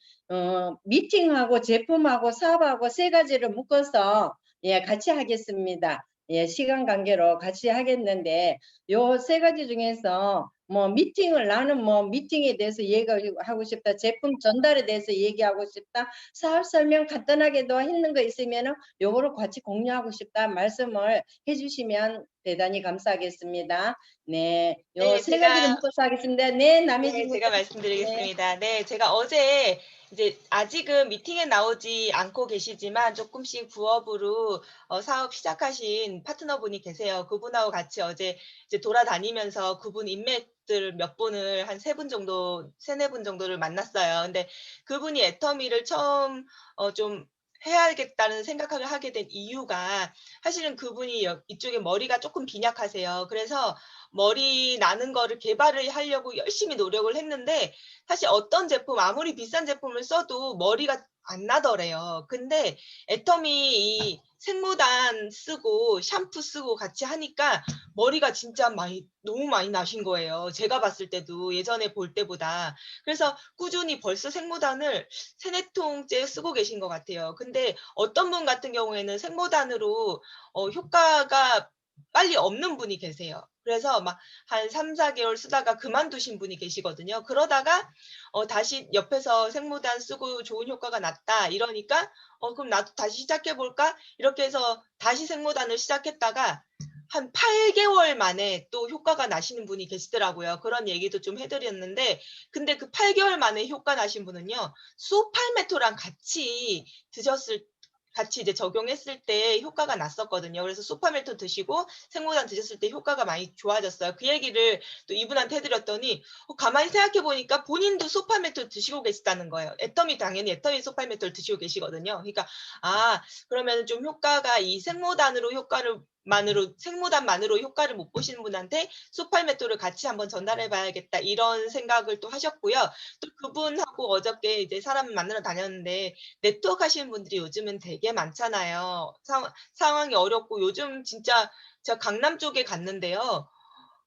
미팅하고 제품하고 사업하고 세 가지를 묶어서 예, 같이 하겠습니다. 예, 시간 관계로 같이 하겠는데 요 세 가지 중에서 뭐 미팅을 나는 뭐 미팅에 대해서 얘기하고 싶다. 제품 전달에 대해서 얘기하고 싶다. 사업 설명 간단하게도 했는 거 있으면은 요거를 같이 공유하고 싶다 말씀을 해주시면 대단히 감사하겠습니다. 네, 요 네, 세 가지를 묶어서 하겠습니다. 네, 남해진 네, 제가 말씀드리겠습니다. 네, 제가 어제 이제 아직은 미팅에 나오지 않고 계시지만 조금씩 부업으로 사업 시작하신 파트너분이 계세요. 그분하고 같이 어제 이제 돌아다니면서 그분 인맥들 몇 분을 한 세 분 정도, 세네 분 정도를 만났어요. 근데 그분이 애터미를 처음 좀 해야겠다는 생각을 하게 된 이유가 사실은 그분이 이쪽에 머리가 조금 빈약하세요. 그래서 머리 나는 거를 개발을 하려고 열심히 노력을 했는데 사실 어떤 제품 아무리 비싼 제품을 써도 머리가 안 나더래요. 근데 애터미 이 생무단 쓰고 샴푸 쓰고 같이 하니까 머리가 진짜 너무 많이 나신 거예요. 제가 봤을 때도 예전에 볼 때보다. 그래서 꾸준히 벌써 생무단을 3-4통째 쓰고 계신 것 같아요. 근데 어떤 분 같은 경우에는 생무단으로 효과가 빨리 없는 분이 계세요. 그래서 막 한 3-4개월 쓰다가 그만두신 분이 계시거든요. 그러다가 다시 옆에서 생무단 쓰고 좋은 효과가 났다 이러니까 그럼 나도 다시 시작해 볼까? 이렇게 해서 다시 생무단을 시작했다가 한 8개월 만에 또 효과가 나시는 분이 계시더라고요. 그런 얘기도 좀 해드렸는데 근데 그 8개월 만에 효과 나신 분은요. 수팔메토랑 같이 드셨을 같이 이제 적용했을 때 효과가 났었거든요. 그래서 소파멜토 드시고 생모단 드셨을 때 효과가 많이 좋아졌어요. 그 얘기를 또 이분한테 해드렸더니 가만히 생각해 보니까 본인도 소파멜토 드시고 계시다는 거예요. 애터미 당연히 애터미 소파멜토를 드시고 계시거든요. 그러니까 그러면 좀 효과가 이 생모단만으로 효과를 못 보시는 분한테 소팔메토를 같이 한번 전달해 봐야겠다 이런 생각을 또 하셨고요. 또 그분하고 어저께 이제 사람 만나러 다녔는데 네트워크 하시는 분들이 요즘은 되게 많잖아요. 상황이 어렵고 요즘 진짜 제가 강남 쪽에 갔는데요.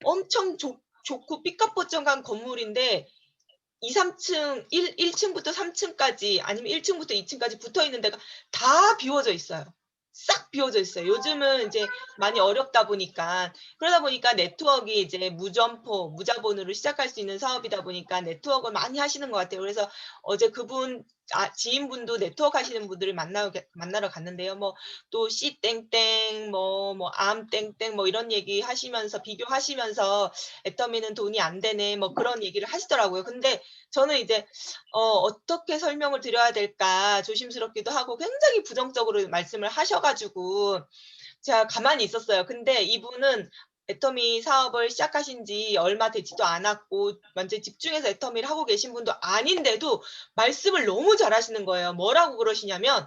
엄청 좋고 삐까뻔쩍한 건물인데 2, 3층, 1층부터 3층까지 아니면 1층부터 2층까지 붙어 있는 데가 다 비워져 있어요. 싹 비워져 있어요. 요즘은 이제 많이 어렵다 보니까 그러다 보니까 네트워크 이제 무점포, 무자본으로 시작할 수 있는 사업이다 보니까 네트워크를 많이 하시는 것 같아요. 그래서 어제 그분 지인분도 네트워크 하시는 분들을 만나러 갔는데요. 뭐 또 C 땡땡 암 땡땡 뭐 이런 얘기 하시면서 비교하시면서 애터미는 돈이 안 되네 뭐 그런 얘기를 하시더라고요. 근데 저는 이제 어떻게 설명을 드려야 될까 조심스럽기도 하고 굉장히 부정적으로 말씀을 하셔 가지고 제가 가만히 있었어요. 근데 이분은 애터미 사업을 시작하신 지 얼마 되지도 않았고 완전 집중해서 애터미를 하고 계신 분도 아닌데도 말씀을 너무 잘하시는 거예요. 뭐라고 그러시냐면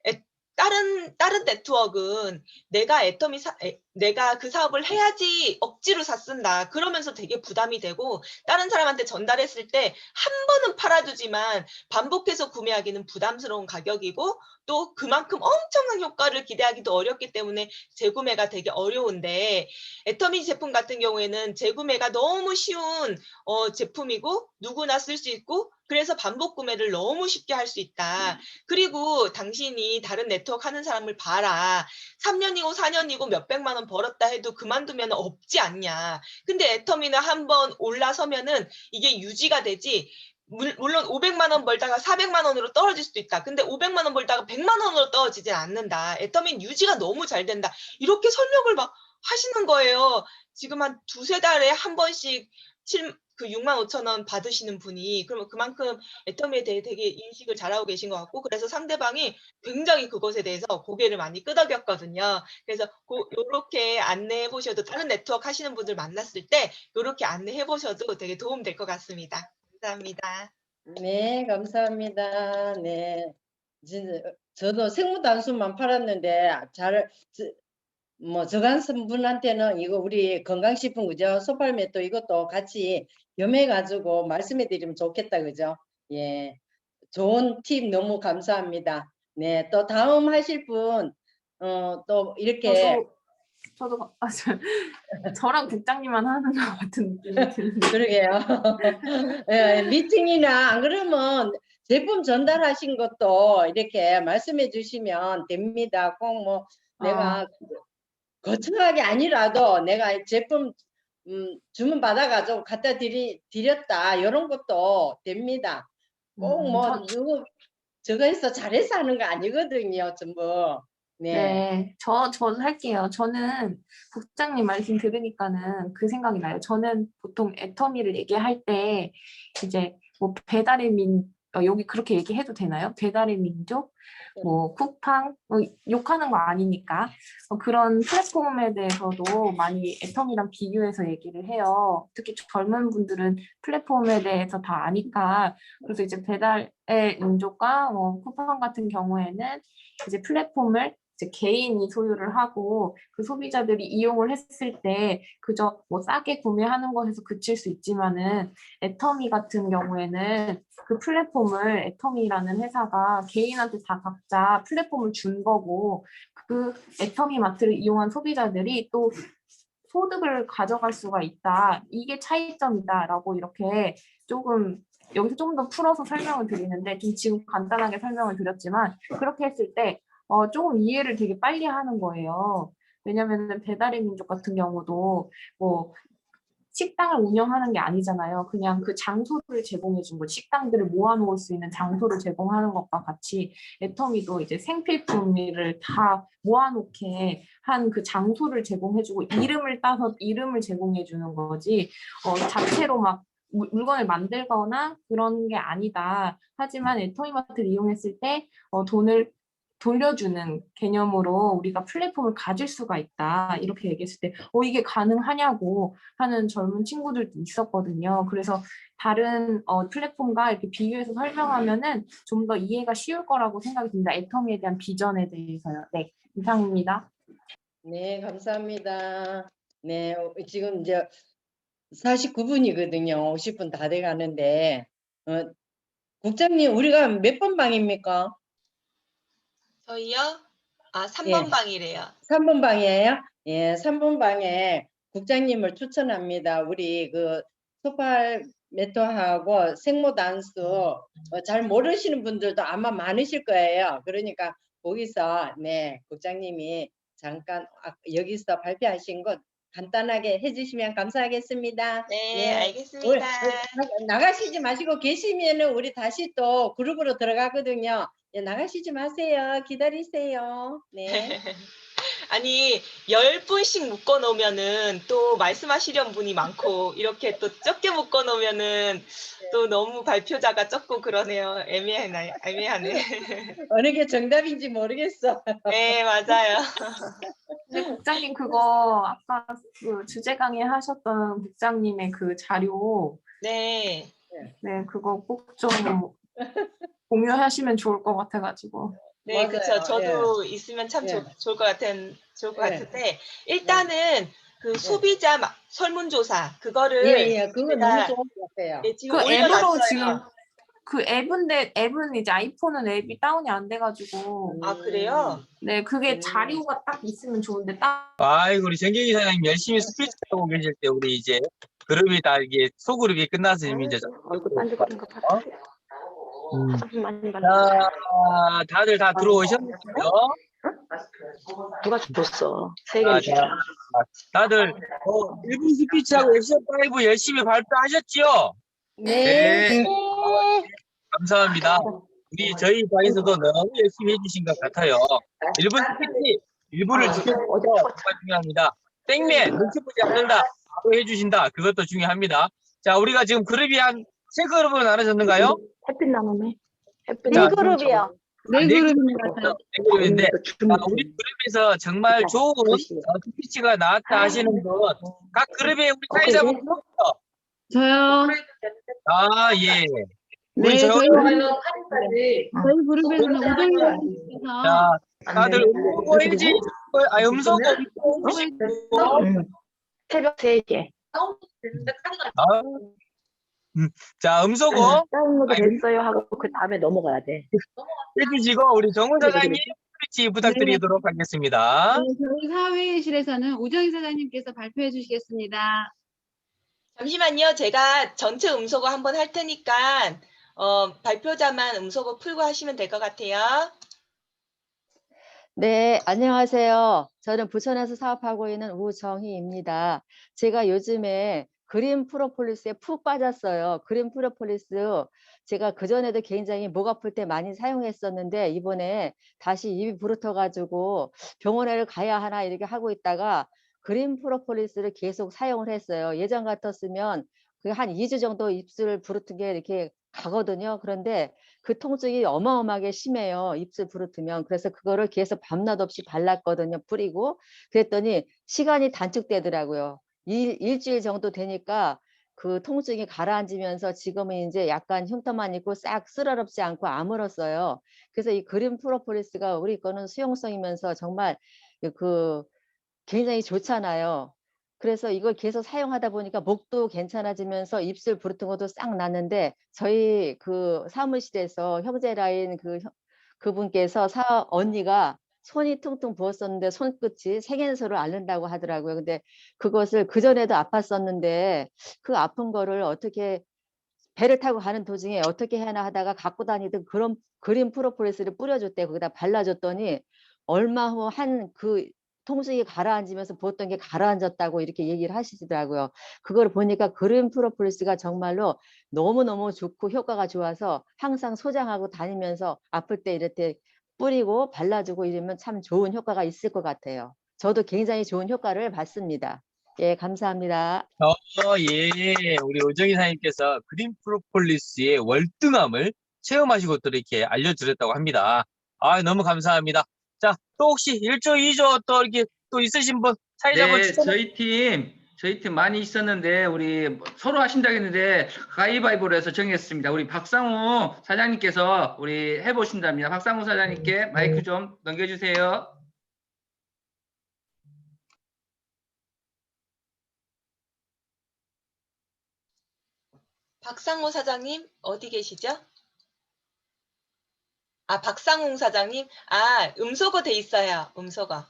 애 다른 네트워크는 내가 그 사업을 해야지 억지로 샀쓴다. 그러면서 되게 부담이 되고 다른 사람한테 전달했을 때 한 번은 팔아주지만 반복해서 구매하기는 부담스러운 가격이고 또 그만큼 엄청난 효과를 기대하기도 어렵기 때문에 재구매가 되게 어려운데 애터미 제품 같은 경우에는 재구매가 너무 쉬운 제품이고 누구나 쓸 수 있고 그래서 반복 구매를 너무 쉽게 할 수 있다. 그리고 당신이 다른 네트워크 하는 사람을 봐라. 3년이고 4년이고 몇백만 원 벌었다 해도 그만두면 없지 않냐. 근데 애터미는 한번 올라서면은 이게 유지가 되지. 물론 500만 원 벌다가 400만 원으로 떨어질 수도 있다. 근데 500만 원 벌다가 100만 원으로 떨어지진 않는다. 애터미는 유지가 너무 잘 된다. 이렇게 설명을 막 하시는 거예요. 지금 한 두세 달에 한 번씩 65,000원 받으시는 분이 그러면 그만큼 애터미에 대해 되게 인식을 잘하고 계신 것 같고 그래서 상대방이 굉장히 그것에 대해서 고개를 많이 끄덕였거든요. 그래서 요렇게 안내해 보셔도 다른 네트워크 하시는 분들 만났을 때 요렇게 안내해 보셔도 되게 도움 될 것 같습니다. 감사합니다. 네, 감사합니다. 네. 진짜 저도 생무단수만 팔았는데 저 같은 분한테는 이거 우리 건강식품 그죠? 소팔메토 이것도 같이 겸해가지고 말씀해드리면 좋겠다 그죠? 예, 좋은 팁 너무 감사합니다. 네, 또 다음 하실 분 또 이렇게 저도 저랑 국장님만 하는 것 같은 느낌이 드는데. 그러게요. 예, 미팅이나 안 그러면 제품 전달하신 것도 이렇게 말씀해 주시면 됩니다. 꼭 뭐 내가 거창하게 아니라도 내가 제품 주문 받아가지고 갖다 드렸다 이런 것도 됩니다. 꼭 뭐 누구 저거 해서 잘해서 하는 거 아니거든요, 전부. 네. 네, 저도 할게요. 저는 국장님 말씀 들으니까는 그 생각이 나요. 저는 보통 애터미를 얘기할 때 이제 뭐 배달의 여기 그렇게 얘기해도 되나요? 배달의 민족, 뭐 쿠팡, 욕하는 거 아니니까 그런 플랫폼에 대해서도 많이 애터미랑 비교해서 얘기를 해요. 특히 젊은 분들은 플랫폼에 대해서 다 아니까 그래서 이제 배달의 민족과 뭐 쿠팡 같은 경우에는 이제 플랫폼을 이제 개인이 소유를 하고 그 소비자들이 이용을 했을 때 그저 뭐 싸게 구매하는 것에서 그칠 수 있지만은 애터미 같은 경우에는 그 플랫폼을 애터미라는 회사가 개인한테 다 각자 플랫폼을 준 거고 그 애터미 마트를 이용한 소비자들이 또 소득을 가져갈 수가 있다. 이게 차이점이다라고 이렇게 조금 여기서 조금 더 풀어서 설명을 드리는데 좀 지금 간단하게 설명을 드렸지만 그렇게 했을 때 조금 이해를 되게 빨리 하는 거예요. 왜냐면은 배달의 민족 같은 경우도 뭐 식당을 운영하는 게 아니잖아요. 그냥 그 장소를 제공해 준 거, 식당들을 모아놓을 수 있는 장소를 제공하는 것과 같이 애터미도 이제 생필품을 다 모아놓게 한 그 장소를 제공해주고 이름을 따서 이름을 제공해 주는 거지 자체로 막 물건을 만들거나 그런 게 아니다. 하지만 애터미마트를 이용했을 때 돈을 돌려주는 개념으로 우리가 플랫폼을 가질 수가 있다. 이렇게 얘기했을 때, 이게 가능하냐고 하는 젊은 친구들도 있었거든요. 그래서 다른 플랫폼과 이렇게 비교해서 설명하면은 좀 더 이해가 쉬울 거라고 생각이 듭니다. 애터미에 대한 비전에 대해서요. 네, 이상입니다. 네, 감사합니다. 네, 지금 이제 49분이거든요. 50분 다 돼 가는데, 국장님, 우리가 몇 번 방입니까? 저희요? 아, 예. 3번 방이래요. 3번 방이에요? 예, 3번 방에 국장님을 추천합니다. 우리 그 소팔 메토하고 생모 단수 잘 모르시는 분들도 아마 많으실 거예요. 그러니까 거기서 네, 국장님이 잠깐 여기서 발표하신 것 간단하게 해주시면 감사하겠습니다. 네, 우리 알겠습니다. 나가시지 마시고 계시면은 우리 다시 또 그룹으로 들어가거든요. 예, 나가시지 마세요. 기다리세요. 네. 아니, 10분씩 묶어 놓으면은 또 말씀하시려는 분이 많고, 이렇게 또 적게 묶어 놓으면은 또 너무 발표자가 적고 그러네요. 애매하네. 어느 게 정답인지 모르겠어. 네, 맞아요. 근데 국장님 그거 아까 그 주제 강의 하셨던 국장님의 그 자료, 네. 네, 그거 꼭 좀 공유하시면 좋을 것 같아가지고. 네, 맞아요. 그쵸. 저도 있으면 참 예. 좋을 것 예. 같은데, 일단은 그 소비자 설문조사, 그거를 예, 그거 제가 너무 좋은 것 같아요. 네, 지금 그 앱으로 올려놨어요. 지금 그 앱은 이제 아이폰은 앱이 다운이 안 돼가지고. 아, 그래요? 네, 그게 자료가 딱 있으면 좋은데 딱. 아이고, 우리 정경희 사장님 열심히 스피치 하고 계실 때 우리 이제 그룹이 다 이게 소그룹이 끝나서 이제 얼굴 반죽거린 거 봐라. 많이 발라. 자, 다들 다 들어오셨나요? 누가 줬어? 세 아, 개를 주자. 다들 1분 스피치하고 액션 5 열심히 발표하셨지요? 네. 감사합니다. 저희 반에서도 너무 열심히 해주신 것 같아요. 1분 스피치 1분을 지켜주는 거 정말 중요합니다. 땡맨 눈치 보지 않는다. 바로 해주신다. 그것도 중요합니다. 자, 우리가 지금 그룹이 한 3그룹으로 나눠졌는가요? 햇빛 나눔에. 햇빛 자, 나눔에. 그룹이요. 네 그룹입니다. 네 그룹인데 음, 우리 그룹에서 정말 좋은 스피치가 나왔다 하시는 분 각 그룹에 우리 사회자분 저요. 아, 예. 네, 우리 저희 저희 그룹에서는 우정님께서 자, 다들 음소거 해지 음소거 새벽 3개. 아, 자, 음소거 다운로드 됐어요 하고 그 다음에 넘어가야 돼. 해주시고 우리 정훈 사장님 스피치 부탁드리도록 하겠습니다. 네, 저희 사회실에서는 우정희 사장님께서 발표해 주시겠습니다. 잠시만요. 제가 전체 음소거 한번 할 테니까 발표자만 음소거 풀고 하시면 될 것 같아요. 네, 안녕하세요. 저는 부천에서 사업하고 있는 우정희입니다. 제가 요즘에 그린 프로폴리스에 푹 빠졌어요. 그린 프로폴리스 제가 그전에도 굉장히 목 아플 때 많이 사용했었는데 이번에 다시 입이 부르터가지고 병원에 가야 하나 이렇게 하고 있다가 그린 프로폴리스를 계속 사용을 했어요. 예전 같았으면 한 2주 정도 입술 부르튼 게 이렇게 가거든요. 그런데 그 통증이 어마어마하게 심해요. 입술 부르트면. 그래서 그거를 계속 밤낮 없이 발랐거든요. 뿌리고. 그랬더니 시간이 단축되더라고요. 일주일 정도 되니까 그 통증이 가라앉으면서 지금은 이제 약간 흉터만 있고 싹 쓰러럽지 않고 아물었어요. 그래서 이 그린 프로폴리스가 우리 거는 수용성이면서 정말 그 굉장히 좋잖아요. 그래서 이걸 계속 사용하다 보니까 목도 괜찮아지면서 입술 부르튼 것도 싹 났는데 저희 그 사무실에서 형제 라인 그분께서 언니가 손이 퉁퉁 부었었는데 손끝이 생연소를 앓는다고 하더라고요. 근데 그것을 그전에도 아팠었는데 그 아픈 거를 어떻게 배를 타고 가는 도중에 어떻게 해나 하다가 갖고 다니던 그런 그린 프로폴리스를 뿌려줬대. 거기다 발라줬더니 얼마 후 그 통증이 가라앉으면서 부었던 게 가라앉았다고 이렇게 얘기를 하시더라고요. 그걸 보니까 그린 프로폴리스가 정말로 너무너무 좋고 효과가 좋아서 항상 소장하고 다니면서 아플 때 이렇게 뿌리고 발라주고 이러면 참 좋은 효과가 있을 것 같아요. 저도 굉장히 좋은 효과를 봤습니다. 예, 감사합니다. 예. 우리 오정희 사장님께서 그린 프로폴리스의 월등함을 체험하시고 또 이렇게 알려드렸다고 합니다. 아, 너무 감사합니다. 자, 또 혹시 1조, 2조 또 이렇게 또 있으신 분 사회자분 네, 추천. 저희 팀 많이 있었는데 우리 서로 하신다고 했는데 가위바위보로 해서 정했습니다. 우리 박상우 사장님께서 우리 해보신답니다. 박상우 사장님께 마이크 좀 넘겨주세요. 박상호 사장님 어디 계시죠? 아, 박상웅 사장님? 아, 음소거 돼 있어요. 음소거.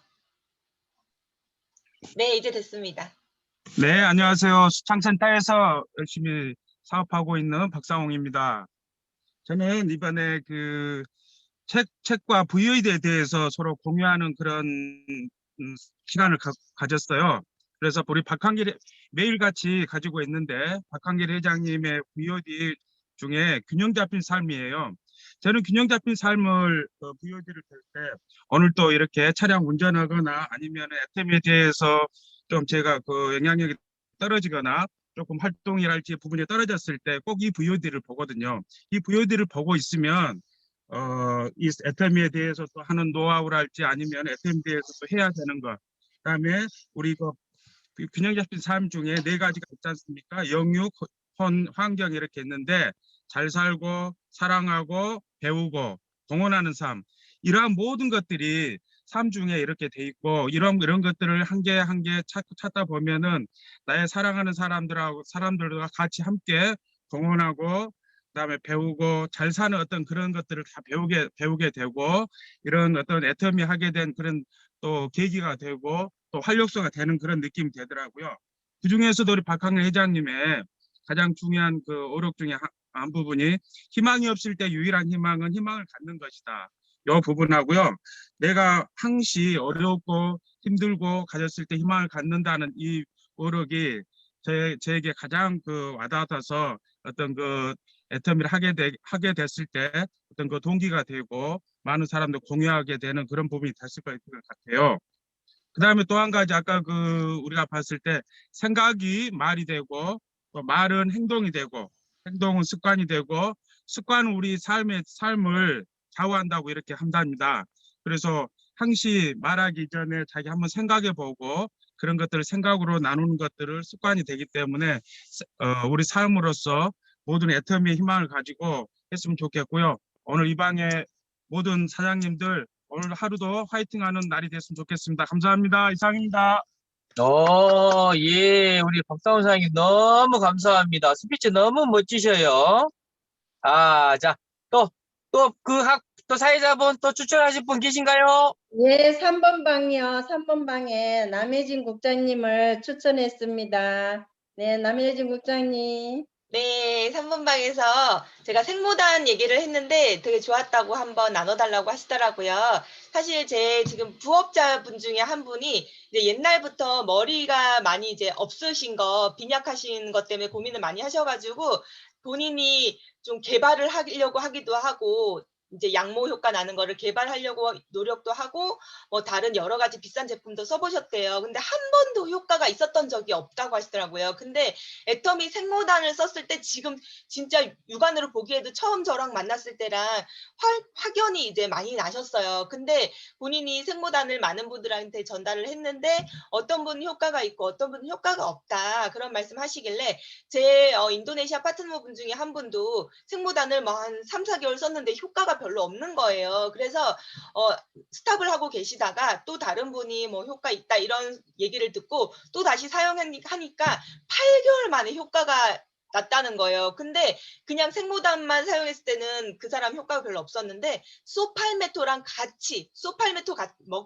네, 이제 됐습니다. 네, 안녕하세요. 수창센터에서 열심히 사업하고 있는 박상홍입니다. 저는 이번에 그 책과 VOD에 대해서 서로 공유하는 그런 시간을 가졌어요. 그래서 우리 박한길 매일같이 가지고 있는데 박한길 회장님의 VOD 중에 균형 잡힌 삶이에요. 저는 균형 잡힌 삶을 VOD를 볼 때 오늘 또 이렇게 차량 운전하거나 아니면 애템에 대해서 좀 제가 그 영향력이 떨어지거나 조금 활동이랄지 부분이 떨어졌을 때 꼭 이 VOD를 보거든요. 이 VOD를 보고 있으면 이 애터미에 대해서 또 하는 노하우랄지 아니면 애터미에 대해서 또 해야 되는 것, 그다음에 우리 그 균형 잡힌 삶 중에 4가지가 있지 않습니까? 영육, 혼, 환경 이렇게 있는데 잘 살고 사랑하고 배우고 동원하는 삶, 이러한 모든 것들이 삶 중에 이렇게 돼 있고 이런 것들을 한 개 한 개 찾다 보면은 나의 사랑하는 사람들과 같이 함께 동원하고 그다음에 배우고 잘 사는 어떤 그런 것들을 다 배우게 되고 이런 어떤 애터미 하게 된 그런 또 계기가 되고 또 활력소가 되는 그런 느낌이 되더라고요. 그 중에서도 우리 박항일 회장님의 가장 중요한 그 어록 중에 한 부분이 희망이 없을 때 유일한 희망은 희망을 갖는 것이다. 이 부분하고요. 내가 항시 어렵고 힘들고 가졌을 때 희망을 갖는다는 이 어록이 저에게 가장 그 와닿아서 어떤 그 애터미를 하게 됐을 때 어떤 그 동기가 되고 많은 사람들 공유하게 되는 그런 부분이 됐을 것 같아요. 그 다음에 또 한 가지 아까 그 우리가 봤을 때 생각이 말이 되고 또 말은 행동이 되고 행동은 습관이 되고 습관은 우리 삶을 좌우한다고 이렇게 한답니다. 그래서 항시 말하기 전에 자기 한번 생각해 보고 그런 것들을 생각으로 나누는 것들을 습관이 되기 때문에 우리 삶으로서 모든 애터미의 희망을 가지고 했으면 좋겠고요. 오늘 이 방에 모든 사장님들 오늘 하루도 화이팅하는 날이 됐으면 좋겠습니다. 감사합니다. 이상입니다. 예, 우리 박상훈 사장님 너무 감사합니다. 스피치 너무 멋지셔요. 아, 자, 또 사회자분 또 추천하실 분 계신가요? 예, 3번 방이요. 3번 방에 남혜진 국장님을 추천했습니다. 네, 남혜진 국장님. 네, 3번 방에서 제가 생모단 얘기를 했는데 되게 좋았다고 한번 나눠달라고 하시더라고요. 사실 제 지금 부업자분 중에 한 분이 이제 옛날부터 머리가 많이 이제 없으신 거, 빈약하신 것 때문에 고민을 많이 하셔가지고 본인이 좀 개발을 하려고 하기도 하고 이제 양모 효과 나는 거를 개발하려고 노력도 하고 뭐 다른 여러 가지 비싼 제품도 써보셨대요. 근데 한 번도 효과가 있었던 적이 없다고 하시더라고요. 근데 애터미 생모단을 썼을 때 지금 진짜 육안으로 보기에도 처음 저랑 만났을 때랑 확연히 이제 많이 나셨어요. 근데 본인이 생모단을 많은 분들한테 전달을 했는데 어떤 분은 효과가 있고 어떤 분은 효과가 없다 그런 말씀 하시길래 제 인도네시아 파트너분 중에 한 분도 생모단을 뭐 한 3, 4개월 썼는데 효과가 별로 없는 거예요. 그래서 스탑을 하고 계시다가 또 다른 분이 뭐 효과 있다 이런 얘기를 듣고 또 다시 사용하니까 8개월 만에 효과가 났다는 거예요. 근데 그냥 생모단만 사용했을 때는 그 사람 효과가 별로 없었는데 소팔메토랑 같이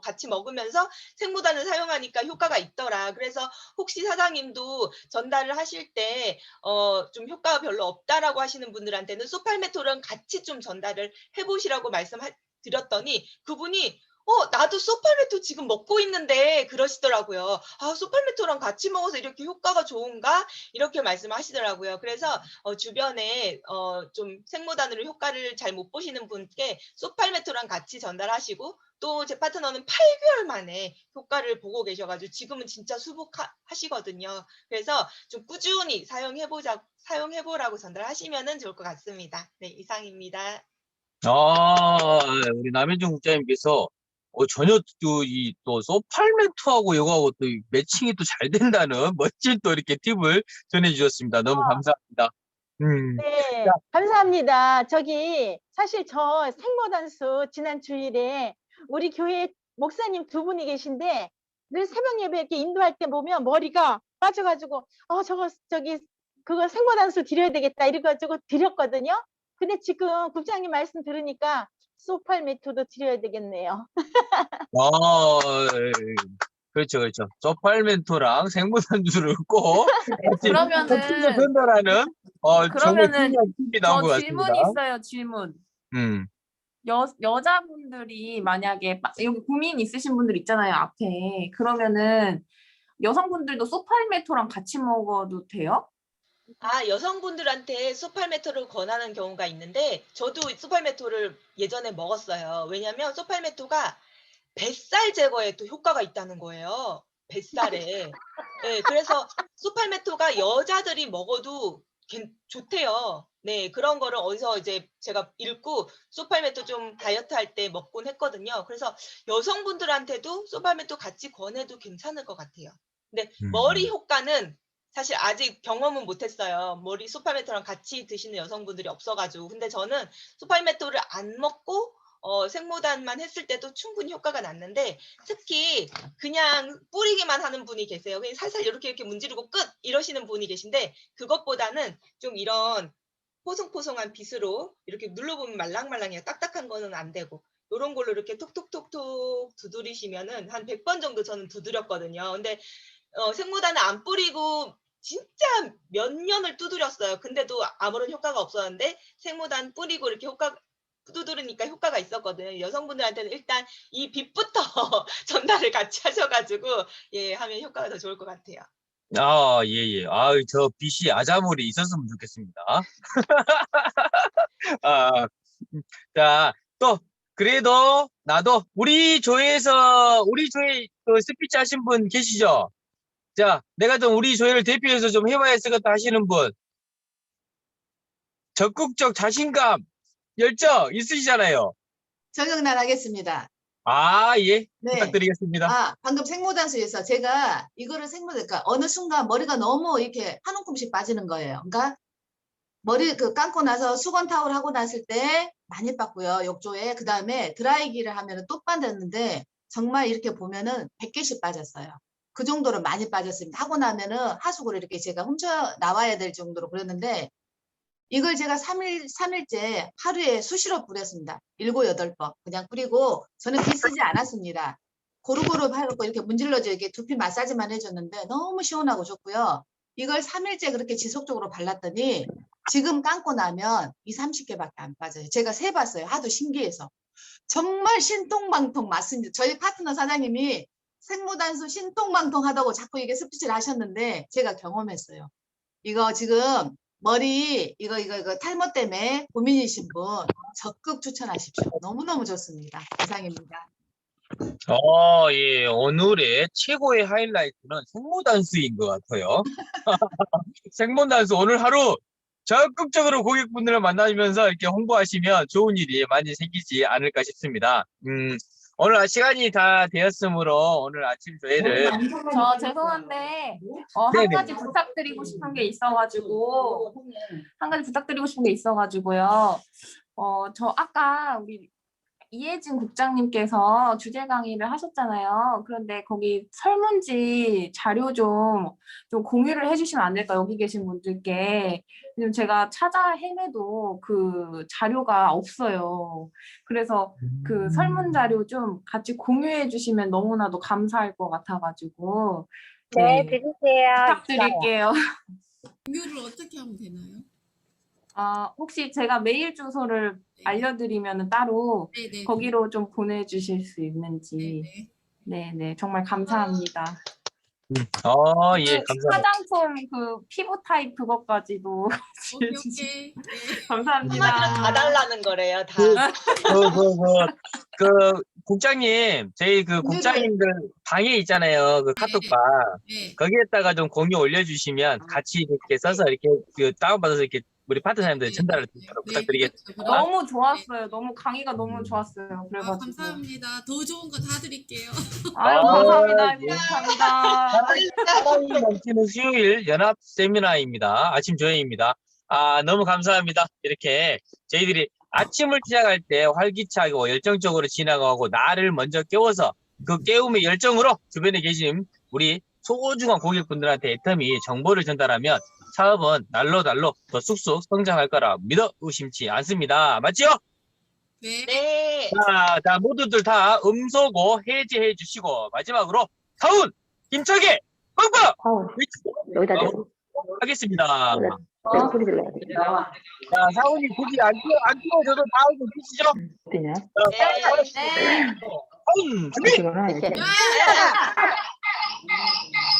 같이 먹으면서 생모단을 사용하니까 효과가 있더라. 그래서 혹시 사장님도 전달을 하실 때 좀 효과가 별로 없다라고 하시는 분들한테는 소팔메토랑 같이 좀 전달을 해보시라고 말씀드렸더니 그분이 나도 소팔메토 지금 먹고 있는데 그러시더라고요. 아, 소팔메토랑 같이 먹어서 이렇게 효과가 좋은가? 이렇게 말씀하시더라고요. 그래서 주변에 좀 생모단으로 효과를 잘 못 보시는 분께 소팔메토랑 같이 전달하시고 또 제 파트너는 8개월 만에 효과를 보고 계셔가지고 지금은 진짜 수복하시거든요. 그래서 좀 꾸준히 사용해보라고 전달하시면 좋을 것 같습니다. 네, 이상입니다. 우리 남현중 국장님께서 전혀 또 소팔메토하고 이거하고 또 매칭이 또 잘 된다는 멋진 또 이렇게 팁을 전해주셨습니다. 너무 감사합니다. 네, 감사합니다. 저기 사실 저 생모단수 지난 주일에 우리 교회 목사님 두 분이 계신데 늘 새벽 예배 이렇게 인도할 때 보면 머리가 빠져가지고 그거 생모단수 드려야 되겠다 이래가지고 드렸거든요. 근데 지금 국장님 말씀 들으니까 소팔메토도 드려야 되겠네요. 그렇죠. 소팔멘토랑 생모단수를 꼭 그러면은 전달하는 정말 그러면은 중요한 팁이 나온 것 저 같습니다. 질문이 있어요. 질문. 여자분들이 만약에 여기 고민 있으신 분들 있잖아요. 앞에. 그러면은 여성분들도 소팔메토랑 같이 먹어도 돼요? 여성분들한테 소팔메토를 권하는 경우가 있는데 저도 소팔메토를 예전에 먹었어요. 왜냐하면 소팔메토가 뱃살 제거에 또 효과가 있다는 거예요. 뱃살에. 네, 그래서 소팔메토가 여자들이 먹어도 좋대요. 네, 그런 거를 어디서 이제 제가 읽고 소팔메토 좀 다이어트 할 때 먹곤 했거든요. 그래서 여성분들한테도 소팔메토 같이 권해도 괜찮을 것 같아요. 근데 머리 효과는 사실 아직 경험은 못했어요. 머리 소팔메토랑 같이 드시는 여성분들이 없어가지고. 근데 저는 소팔메토를 안 먹고 생모단만 했을 때도 충분히 효과가 났는데 특히 그냥 뿌리기만 하는 분이 계세요. 그냥 살살 이렇게 문지르고 끝 이러시는 분이 계신데 그것보다는 좀 이런 포송포송한 빗으로 이렇게 눌러보면 말랑말랑해요. 딱딱한 거는 안 되고 이런 걸로 이렇게 톡톡톡톡 두드리시면은 한 100번 정도 저는 두드렸거든요. 근데 생모단을 안 뿌리고 진짜 몇 년을 두드렸어요. 근데도 아무런 효과가 없었는데 생모단 뿌리고 이렇게 두드리니까 효과가 있었거든요. 여성분들한테는 일단 이 빛부터 전달을 같이 하셔가지고 하면 효과가 더 좋을 것 같아요. 예. 저 빛이 아자물이 있었으면 좋겠습니다. 자, 또 그래도 나도 우리 조에 그 스피치 하신 분 계시죠? 자, 내가 좀 우리 조회를 대표해서 좀 해봐야 쓰겠다 하시는 분. 적극적 자신감, 열정 있으시잖아요. 정영란 하겠습니다. 예. 네. 부탁드리겠습니다. 방금 생모단수에서 제가 이거를 그러니까 어느 순간 머리가 너무 이렇게 한 움큼씩 빠지는 거예요. 그러니까 머리 감고 나서 수건 타올 하고 났을 때 많이 빠고요. 욕조에. 그 다음에 드라이기를 하면 또 빠졌는데 정말 이렇게 보면은 100개씩 빠졌어요. 그 정도로 많이 빠졌습니다. 하고 나면은 하수구를 이렇게 제가 훔쳐 나와야 될 정도로 그랬는데 이걸 제가 3일째 하루에 수시로 뿌렸습니다. 7, 8번 그냥 뿌리고 저는 빗 쓰지 않았습니다. 고루고루 하고 이렇게 문질러져 이렇게 두피 마사지만 해줬는데 너무 시원하고 좋고요. 이걸 3일째 그렇게 지속적으로 발랐더니 지금 감고 나면 20-30개밖에 안 빠져요. 제가 세봤어요. 하도 신기해서. 정말 신통방통 맞습니다. 저희 파트너 사장님이 생모단수 신통방통 하다고 자꾸 이게 스피치를 하셨는데 제가 경험했어요. 이거 지금 머리 이거 탈모 때문에 고민이신 분 적극 추천하십시오. 너무너무 좋습니다. 이상입니다. 예. 오늘의 최고의 하이라이트는 생모단수인 것 같아요. 생모단수 오늘 하루 적극적으로 고객분들을 만나시면서 이렇게 홍보하시면 좋은 일이 많이 생기지 않을까 싶습니다. 오늘 시간이 다 되었으므로 오늘 아침 조회를 저 죄송한데 한 가지 부탁드리고 싶은 게 있어가지고요. 저 아까 우리 이혜진 국장님께서 주제 강의를 하셨잖아요. 그런데 거기 설문지 자료 좀 공유를 해주시면 안 될까요? 여기 계신 분들께. 왜냐면 제가 찾아 헤매도 그 자료가 없어요. 그래서 그 설문 자료 좀 같이 공유해 주시면 너무나도 감사할 것 같아가지고. 네, 드릴게요. 부탁드릴게요. 공유를 어떻게 하면 되나요? 혹시 제가 메일 주소를 알려드리면 따로 거기로 좀 보내주실 수 있는지. 네네, 정말 감사합니다. 예, 감사합니다. 화장품 그 피부 타입 그것까지도 오케이. 감사합니다. 한마디로 다 달라는 거래요. 다. 국장님, 저희 국장님들 방에 있잖아요. 그 카톡방. 거기에다가 좀 공유 올려주시면 같이 이렇게 써서 이렇게 다운받아서 이렇게 우리 파트너님들 전달을 부탁드리겠습니다. 너무 좋았어요. 너무 강의가 너무 좋았어요. 아, 그래가지고. 감사합니다. 더 좋은 거 다 드릴게요. 아유, 감사합니다. 감사합니다. 사랑이 넘치는 수요일 연합 세미나입니다. 아침 조회입니다. 너무 감사합니다. 이렇게 저희들이 아침을 시작할 때 활기차고 열정적으로 진행하고 나를 먼저 깨워서 그 깨움의 열정으로 주변에 계신 우리 소중한 고객분들한테 애터미 정보를 전달하면 사업은 날로 더 쑥쑥 성장할 거라 믿어 의심치 않습니다. 맞죠? 네. 네. 자, 모두들 다 음소거 해제해 주시고 마지막으로 사운 힘차게 빵빵 여기다 하겠습니다. 소리 질러야 돼. 자, 사운이 고기 안 띄워줘도 다 알고 계시죠? 어디냐? 네. 사운 준비! 이렇게.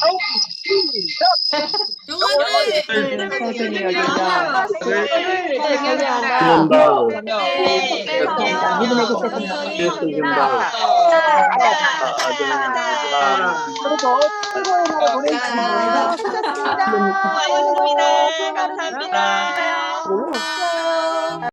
사운 시작! 영화는 서준이 여기다. 수고하셨습니다. 감사합니다. 오.